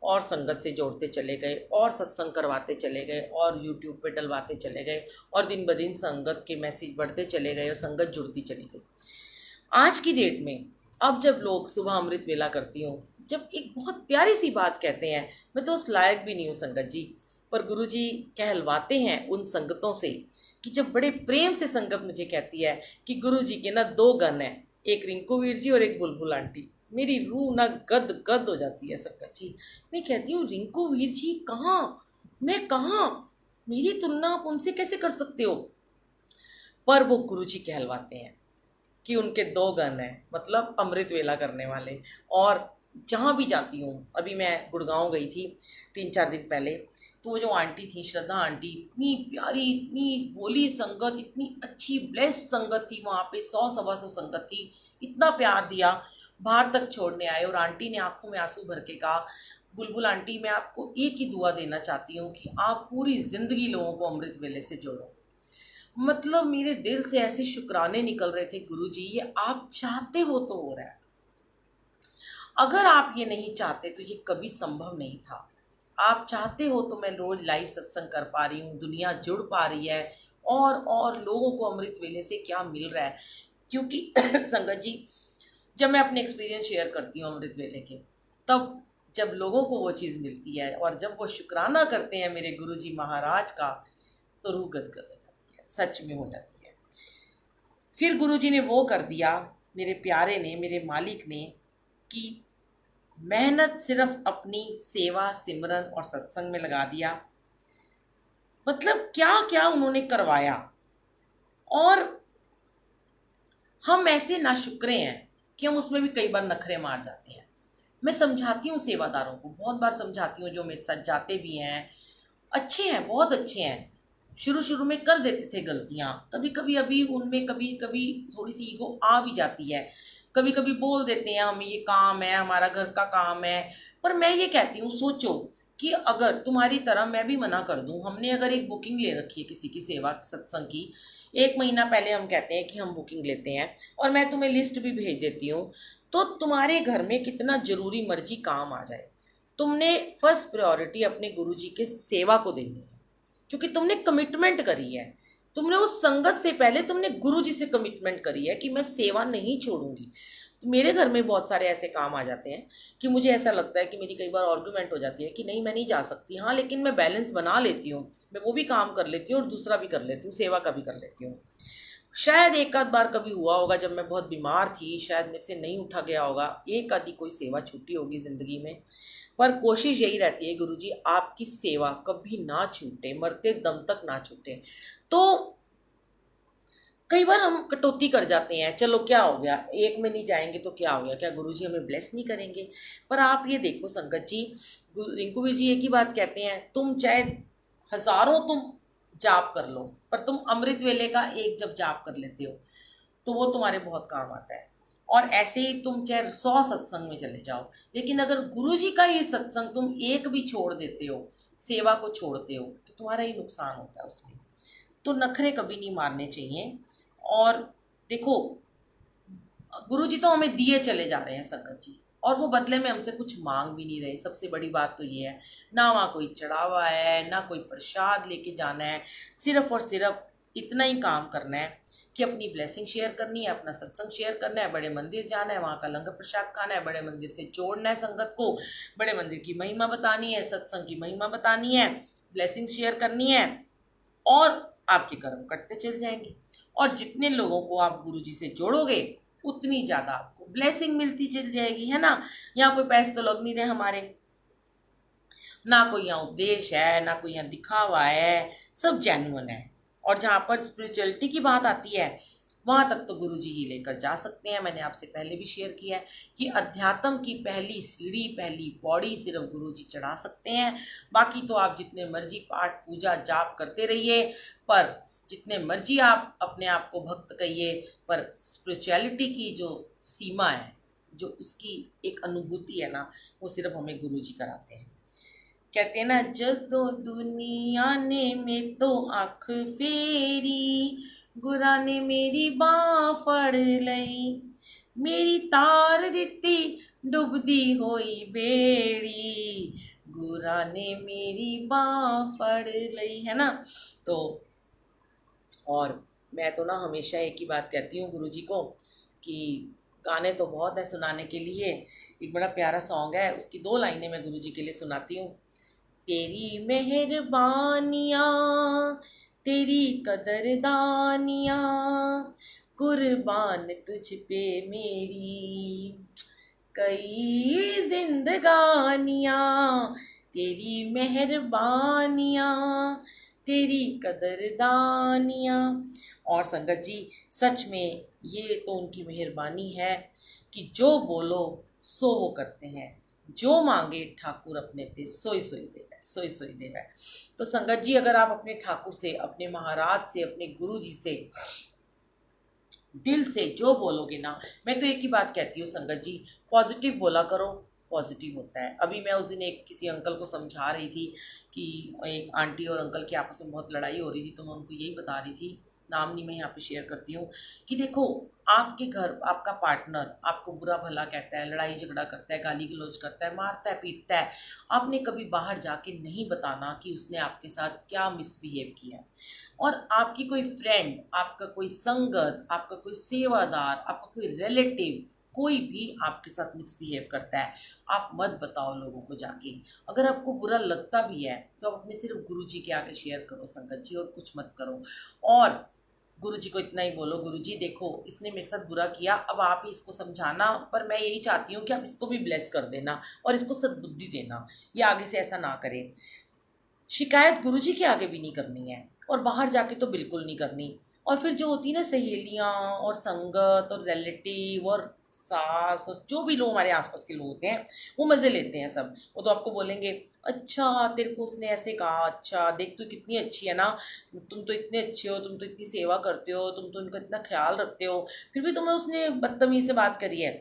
और संगत से जोड़ते चले गए और सत्संग करवाते चले गए और यूट्यूब पे डलवाते चले गए और दिन ब दिन संगत के मैसेज बढ़ते चले गए और संगत जुड़ती चली गई। आज की डेट में अब जब लोग सुबह अमृत वेला करती हूँ, जब एक बहुत प्यारी सी बात कहते हैं, मैं तो उस लायक भी नहीं हूँ संगत जी, पर गुरुजी कहलवाते हैं उन संगतों से कि जब बड़े प्रेम से संगत मुझे कहती है कि गुरुजी के ना 2 गन हैं, एक रिंकू वीर जी और एक बुलबुल आंटी, मेरी रूह ना गद गद हो जाती है संगत जी। मैं कहती हूँ रिंकू वीर जी कहाँ, मैं कहाँ, मेरी तुलना आप उनसे कैसे कर सकते हो। पर वो गुरुजी कहलवाते हैं कि उनके 2 गन हैं, मतलब अमृत वेला करने वाले। और जहाँ भी जाती हूँ, अभी मैं गुड़गांव गई थी 3-4 दिन पहले, तो वो जो आंटी थी, श्रद्धा आंटी, इतनी प्यारी, इतनी भोली संगत, इतनी अच्छी ब्लेस संगत थी वहाँ पे, 100-125 संगत थी, इतना प्यार दिया, बाहर तक छोड़ने आए। और आंटी ने आंखों में आंसू भर के कहा, बुलबुल आंटी मैं आपको एक ही दुआ देना चाहती हूँ कि आप पूरी ज़िंदगी लोगों को अमृत वेले से जोड़ो। मतलब मेरे दिल से ऐसे शुक्राने निकल रहे थे, गुरुजी ये आप चाहते हो तो हो रहा है, अगर आप ये नहीं चाहते तो ये कभी संभव नहीं था। आप चाहते हो तो मैं रोज लाइव सत्संग कर पा रही हूँ, दुनिया जुड़ पा रही है और लोगों को अमृत वेले से क्या मिल रहा है। क्योंकि संगत जी, जब मैं अपने एक्सपीरियंस शेयर करती हूँ अमृत वेले के, तब जब लोगों को वो चीज़ मिलती है और जब वो शुक्राना करते हैं मेरे गुरुजी महाराज का, तो रूह गदगद हो जाती है, सच में हो जाती है। फिर गुरुजी ने वो कर दिया, मेरे प्यारे ने, मेरे मालिक ने, कि मेहनत सिर्फ अपनी सेवा सिमरन और सत्संग में लगा दिया। मतलब क्या क्या उन्होंने करवाया। और हम ऐसे नाशुक्रे हैं कि हम उसमें भी कई बार नखरे मार जाते हैं मैं समझाती हूँ सेवादारों को, बहुत बार समझाती हूँ, जो मेरे साथ जाते भी हैं, अच्छे हैं, बहुत अच्छे हैं। शुरू शुरू में कर देते थे गलतियाँ, कभी कभी अभी उनमें कभी कभी थोड़ी सी ईगो आ भी जाती है, कभी कभी बोल देते हैं हमें ये काम है, हमारा घर का काम है। पर मैं ये कहती हूँ, सोचो कि अगर तुम्हारी तरह मैं भी मना कर दूं, हमने अगर एक बुकिंग ले रखी है किसी की सेवा सत्संग की, 1 महीना पहले हम कहते हैं कि हम बुकिंग लेते हैं, और मैं तुम्हें लिस्ट भी भेज देती हूँ, तो तुम्हारे घर में कितना जरूरी मर्जी काम आ जाए, तुमने फर्स्ट प्रायोरिटी अपने गुरुजी के सेवा को देनी है, क्योंकि तुमने कमिटमेंट करी है। तुमने उस संगत से पहले तुमने गुरुजी से कमिटमेंट करी है कि मैं सेवा नहीं छोड़ूंगी। तो मेरे घर में बहुत सारे ऐसे काम आ जाते हैं कि मुझे ऐसा लगता है कि मेरी कई बार आर्गुमेंट हो जाती है कि नहीं मैं नहीं जा सकती, हाँ लेकिन मैं बैलेंस बना लेती हूँ, मैं वो भी काम कर लेती हूँ और दूसरा भी कर लेती हूँ, सेवा का भी कर लेती हूँ। शायद एक आध बार कभी हुआ होगा जब मैं बहुत बीमार थी, शायद मेरे से नहीं उठा गया होगा, एक आधी कोई सेवा छूटी होगी ज़िंदगी में। पर कोशिश यही रहती है गुरुजी आपकी सेवा कभी ना छूटे, मरते दम तक ना छूटे। तो कई बार हम कटौती कर जाते हैं, चलो क्या हो गया, एक में नहीं जाएंगे तो क्या हो गया, क्या गुरुजी हमें ब्लेस नहीं करेंगे। पर आप ये देखो संगत जी, रिंकू वीर जी एक ही बात कहते हैं, तुम चाहे हजारों तुम जाप कर लो, पर तुम अमृत वेले का एक जब जाप कर लेते हो तो वो तुम्हारे बहुत काम आता है। और ऐसे ही तुम चाहे 100 सत्संग में चले जाओ, लेकिन अगर गुरु जी का ही सत्संग तुम एक भी छोड़ देते हो, सेवा को छोड़ते हो, तो तुम्हारा ही नुकसान होता है उसमें। तो नखरे कभी नहीं मारने चाहिए। और देखो, गुरु जी तो हमें दिए चले जा रहे हैं संगत जी, और वो बदले में हमसे कुछ मांग भी नहीं रहे। सबसे बड़ी बात तो ये है, ना वहाँ कोई चढ़ावा है, ना कोई प्रसाद लेके जाना है, सिर्फ और सिर्फ इतना ही काम करना है कि अपनी ब्लेसिंग शेयर करनी है, अपना सत्संग शेयर करना है, बड़े मंदिर जाना है, वहाँ का लंगर प्रसाद खाना है, बड़े मंदिर से जोड़ना है संगत को, बड़े मंदिर की महिमा बतानी है, सत्संग की महिमा बतानी है, ब्लेसिंग शेयर करनी है, और आपके कर्म कटते चल जाएंगे। और जितने लोगों को आप गुरु जी से जोड़ोगे उतनी ज़्यादा आपको ब्लेसिंग मिलती चल जाएगी, है ना। यहाँ कोई पैसे तो लग नहीं रहे हमारे, ना कोई यहाँ उपदेश है, ना कोई यहाँ दिखावा है, सब जेन्युइन है। और जहाँ पर स्पिरिचुअलिटी की बात आती है, वहाँ तक तो गुरु जी ही लेकर जा सकते हैं। मैंने आपसे पहले भी शेयर किया है कि अध्यात्म की पहली सीढ़ी, पहली पौड़ी सिर्फ गुरु जी चढ़ा सकते हैं। बाकी तो आप जितने मर्जी पाठ पूजा जाप करते रहिए, पर जितने मर्जी आप अपने आप को भक्त कहिए, पर स्पिरिचुअलिटी की जो सीमा है, जो उसकी एक अनुभूति है ना, वो सिर्फ हमें गुरु जी कराते हैं। कहते हैं ना, जदों दुनिया ने में तो आँख फेरी, गुरा ने मेरी बाँ फड़ लई, मेरी तार दिती डुबदी होई बेड़ी, गुरा ने मेरी बाँ फड़ लई, है ना। तो और मैं तो ना हमेशा एक ही बात कहती हूँ गुरु जी को कि गाने तो बहुत है सुनाने के लिए, एक बड़ा प्यारा सॉन्ग है, उसकी 2 लाइनें मैं गुरु जी के लिए सुनाती हूँ। तेरी मेहरबानियाँ, तेरी कदरदानियाँ, कुर्बान तुझ पे मेरी कई जिंदगानियाँ, तेरी मेहरबानियाँ, तेरी कदरदानियाँ। और संगत जी, सच में ये तो उनकी मेहरबानी है कि जो बोलो सो वो करते हैं, जो मांगे ठाकुर अपने ते सोई सोई देवे, सोई सोई देवे। तो संगत जी, अगर आप अपने ठाकुर से, अपने महाराज से, अपने गुरु जी से दिल से जो बोलोगे ना, मैं तो एक ही बात कहती हूँ संगत जी, पॉजिटिव बोला करो, पॉजिटिव होता है। अभी मैं उस दिन एक किसी अंकल को समझा रही थी कि एक आंटी और अंकल की आपस में बहुत लड़ाई हो रही थी, तो मैं उनको यही बता रही थी, नाम नहीं मैं यहाँ पे शेयर करती हूँ, कि देखो आपके घर आपका पार्टनर आपको बुरा भला कहता है, लड़ाई झगड़ा करता है, गाली गलौज करता है, मारता है, पीटता है, आपने कभी बाहर जाके नहीं बताना कि उसने आपके साथ क्या मिसबिहेव किया है। और आपकी कोई फ्रेंड, आपका कोई संगत, आपका कोई सेवादार, आपका कोई रिलेटिव, कोई भी आपके साथ मिसबिहेव करता है, आप मत बताओ लोगों को जाके। अगर आपको बुरा लगता भी है तो आप अपने सिर्फ गुरु जी के आगे शेयर करो संगत जी, और कुछ मत करो। और गुरु जी को इतना ही बोलो, गुरु जी देखो इसने मेरे साथ बुरा किया, अब आप ही इसको समझाना, पर मैं यही चाहती हूँ कि आप इसको भी ब्लेस कर देना और इसको सद्बुद्धि देना, ये आगे से ऐसा ना करे। शिकायत गुरु जी के आगे भी नहीं करनी है, और बाहर जाके तो बिल्कुल नहीं करनी। और फिर जो होती है ना सहेलियाँ और संगत और रिलेटिव और सास और जो भी लोग हमारे आसपास के लोग होते हैं वो मज़े लेते हैं सब। वो तो आपको बोलेंगे अच्छा तेरे को उसने ऐसे कहा, अच्छा देख तू कितनी अच्छी है ना, तुम तो इतने अच्छे हो, तुम तो इतनी सेवा करते हो, तुम तो इनका इतना ख्याल रखते हो, फिर भी तुम्हें उसने बदतमीज़ी से बात करी है।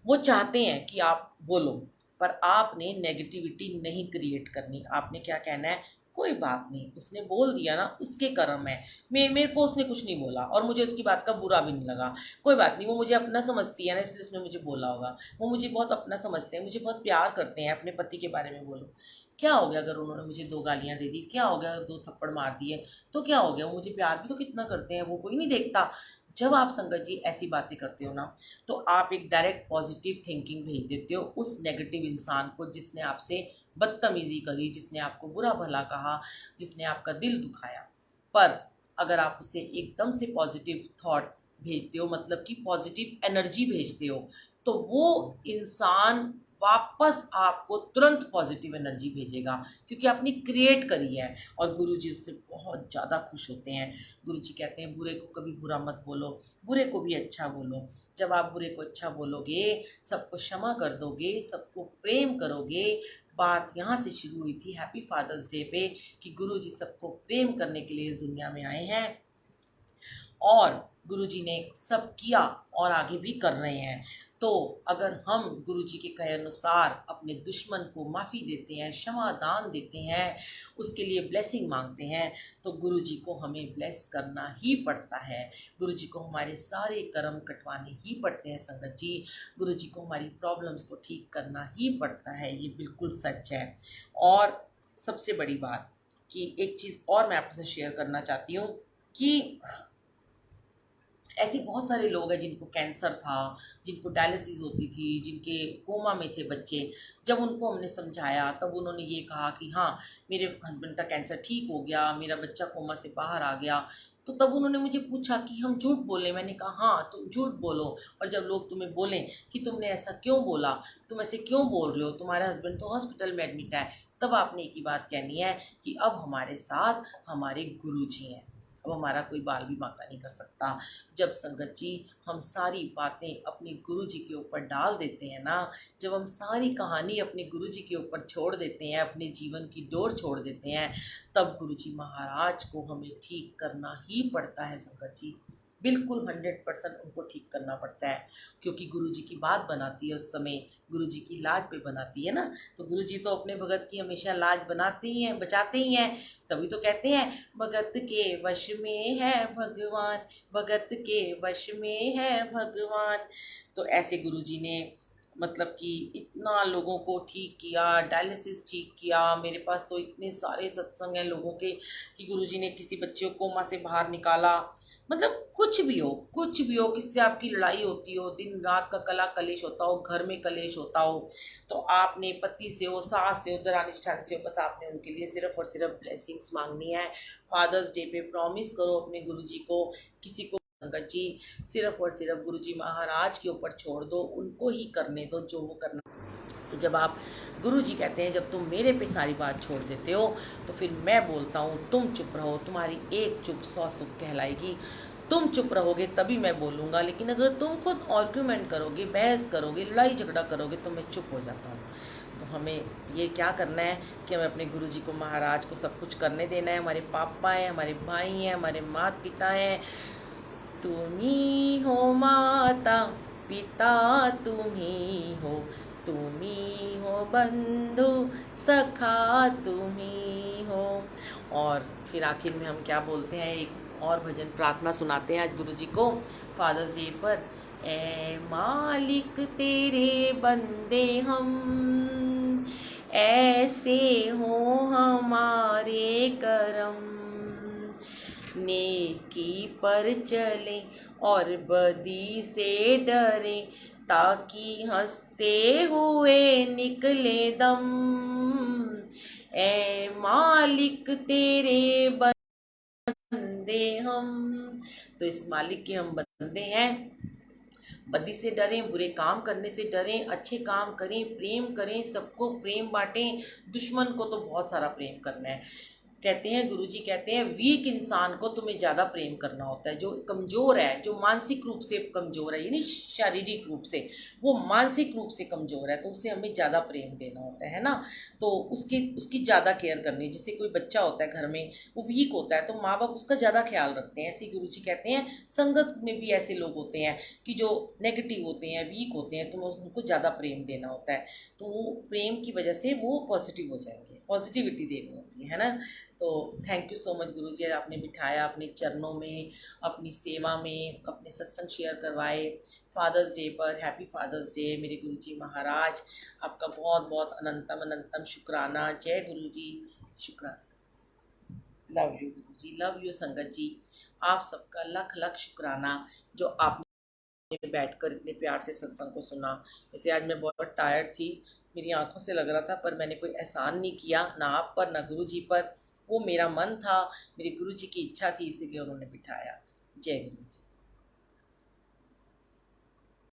वो चाहते हैं कि आप बोलो, पर आपने नेगेटिविटी नहीं क्रिएट करनी। आपने क्या कहना है, कोई बात नहीं, उसने बोल दिया ना, उसके कर्म है। मेरे को उसने कुछ नहीं बोला और मुझे उसकी बात का बुरा भी नहीं लगा। कोई बात नहीं, वो मुझे अपना समझती है ना, इसलिए उसने मुझे बोला होगा। वो मुझे बहुत अपना समझते हैं, मुझे बहुत प्यार करते हैं। अपने पति के बारे में बोलो, क्या हो गया अगर उन्होंने मुझे 2 गालियाँ दे दी, क्या हो गया अगर 2 थप्पड़ मार दिए, तो क्या हो गया, वो मुझे प्यार भी तो कितना करते हैं, वो कोई नहीं देखता। जब आप संगत जी ऐसी बातें करते हो ना, तो आप एक डायरेक्ट पॉजिटिव थिंकिंग भेज देते हो उस नेगेटिव इंसान को जिसने आपसे बदतमीज़ी करी, जिसने आपको बुरा भला कहा, जिसने आपका दिल दुखाया। पर अगर आप उसे एकदम से पॉजिटिव थॉट भेजते हो, मतलब कि पॉजिटिव एनर्जी भेजते हो, तो वो इंसान वापस आपको तुरंत पॉजिटिव एनर्जी भेजेगा, क्योंकि आपने क्रिएट करी है। और गुरुजी उससे बहुत ज़्यादा खुश होते हैं। गुरुजी कहते हैं बुरे को कभी बुरा मत बोलो, बुरे को भी अच्छा बोलो। जब आप बुरे को अच्छा बोलोगे, सबको क्षमा कर दोगे, सबको प्रेम करोगे। बात यहाँ से शुरू हुई थी हैप्पी फादर्स डे पे कि गुरुजी सबको प्रेम करने के लिए इस दुनिया में आए हैं, और गुरुजी ने सब किया और आगे भी कर रहे हैं। तो अगर हम गुरुजी के कहे अनुसार अपने दुश्मन को माफ़ी देते हैं, क्षमा दान देते हैं, उसके लिए ब्लेसिंग मांगते हैं, तो गुरुजी को हमें ब्लेस करना ही पड़ता है। गुरुजी को हमारे सारे कर्म कटवाने ही पड़ते हैं संगत जी। गुरुजी को हमारी प्रॉब्लम्स को ठीक करना ही पड़ता है, ये बिल्कुल सच है। और सबसे बड़ी बात कि एक चीज़ और मैं आपसे शेयर करना चाहती हूँ कि ऐसे बहुत सारे लोग हैं जिनको कैंसर था, जिनको डायलिसिस होती थी, जिनके कोमा में थे बच्चे। जब उनको हमने समझाया तब उन्होंने ये कहा कि हाँ मेरे हस्बैंड का कैंसर ठीक हो गया, मेरा बच्चा कोमा से बाहर आ गया। तो तब उन्होंने मुझे पूछा कि हम झूठ बोलें? मैंने कहा हाँ तुम झूठ बोलो। और जब लोग तुम्हें बोलें कि तुमने ऐसा क्यों बोला, तुम ऐसे क्यों बोल रहे हो, तुम्हारा हस्बैंड तो हॉस्पिटल में एडमिट है, तब आपने एक ही बात कहनी है कि अब हमारे साथ हमारे गुरुजी हैं, अब हमारा कोई बाल भी बांका नहीं कर सकता। जब संगत जी हम सारी बातें अपने गुरुजी के ऊपर डाल देते हैं ना, जब हम सारी कहानी अपने गुरुजी के ऊपर छोड़ देते हैं, अपने जीवन की डोर छोड़ देते हैं, तब गुरुजी महाराज को हमें ठीक करना ही पड़ता है संगत जी। बिल्कुल 100% उनको ठीक करना पड़ता है, क्योंकि गुरुजी की बात बनाती है उस समय, गुरुजी की लाज पे बनाती है ना। तो गुरुजी तो अपने भगत की हमेशा लाज बनाते ही हैं, बचाते ही हैं। तभी तो कहते हैं भगत के वश में है भगवान, भगत के वश में है भगवान। तो ऐसे गुरुजी ने मतलब कि इतना लोगों को ठीक किया, डायलिसिस ठीक किया। मेरे पास तो इतने सारे सत्संग हैं लोगों के कि गुरुजी ने किसी बच्चे को कोमा से बाहर निकाला। मतलब कुछ भी हो, कुछ भी हो, किससे आपकी लड़ाई होती हो, दिन रात का कला कलेश होता हो, घर में कलेश होता हो, तो आपने पति से हो, सास से हो, दरानी जेठानी से हो, बस आपने उनके लिए सिर्फ और सिर्फ ब्लेसिंग्स मांगनी है। फादर्स डे पे प्रॉमिस करो अपने गुरुजी को, किसी को संगत जी सिर्फ और सिर्फ गुरुजी महाराज के ऊपर छोड़ दो, उनको ही करने दो जो वो करना। तो जब आप गुरुजी कहते हैं जब तुम मेरे पे सारी बात छोड़ देते हो, तो फिर मैं बोलता हूँ तुम चुप रहो, तुम्हारी एक चुप 100 सुख कहलाएगी। तुम चुप रहोगे तभी मैं बोलूँगा, लेकिन अगर तुम खुद आर्ग्यूमेंट करोगे, बहस करोगे, लड़ाई झगड़ा करोगे, तो मैं चुप हो जाता हूँ। तो हमें ये क्या करना है कि हमें अपने गुरुजी को महाराज को सब कुछ करने देना है। हमारे पापा हैं, हमारे भाई हैं, हमारे माता पिता हैं। तुम ही हो माता पिता, तुम ही हो, तुम ही हो बंधु सखा, तुम ही हो। और फिर आखिर में हम क्या बोलते हैं, एक और भजन प्रार्थना सुनाते हैं आज गुरुजी को फादर्स डे पर। ए मालिक तेरे बंदे हम, ऐसे हो हमारे करम, नेकी पर चले और बदी से डरे, ताकि हंसते हुए निकले दम। ए मालिक तेरे बंदे हम, तो इस मालिक के हम बंदे हैं। बदी से डरें, बुरे काम करने से डरें, अच्छे काम करें, प्रेम करें, सबको प्रेम बांटें। दुश्मन को तो बहुत सारा प्रेम करना है, कहते हैं, गुरुजी कहते हैं, वीक इंसान को तुम्हें ज़्यादा प्रेम करना होता है। जो कमज़ोर है, जो मानसिक रूप से कमज़ोर है, यानी शारीरिक रूप से, वो मानसिक रूप से कमज़ोर है, तो उसे हमें ज़्यादा प्रेम देना होता है ना। तो उसकी ज़्यादा केयर करनी है। जैसे कोई बच्चा होता है घर में, वो वीक होता है, तो माँ बाप उसका ज़्यादा ख्याल रखते हैं। ऐसे गुरुजी कहते हैं संगत में भी ऐसे लोग होते हैं कि जो नेगेटिव होते हैं, वीक होते हैं, तो उनको ज़्यादा प्रेम देना होता है। तो वो प्रेम की वजह से वो पॉजिटिव हो जाएंगे, पॉजिटिविटी देनी होती है ना। तो थैंक यू सो मच गुरुजी, आपने बिठाया अपने चरणों में, अपनी सेवा में, अपने सत्संग शेयर करवाए फादर्स डे पर। हैप्पी फादर्स डे मेरे गुरुजी महाराज, आपका बहुत बहुत अनंतम अनंतम शुक्राना। जय गुरुजी, शुक्राना। Love you Guruji, love you संगत जी, आप सबका लख लख शुक्राना जो आपने बैठकर इतने प्यार से सत्संग को सुना। जैसे आज मैं बहुत टायर्ड थी, मेरी आंखों से लग रहा था, पर मैंने कोई एहसान नहीं किया, ना आप पर ना गुरु जी पर। वो मेरा मन था, मेरे गुरु जी की इच्छा थी, इसीलिए उन्होंने बिठाया। जय गुरु जी।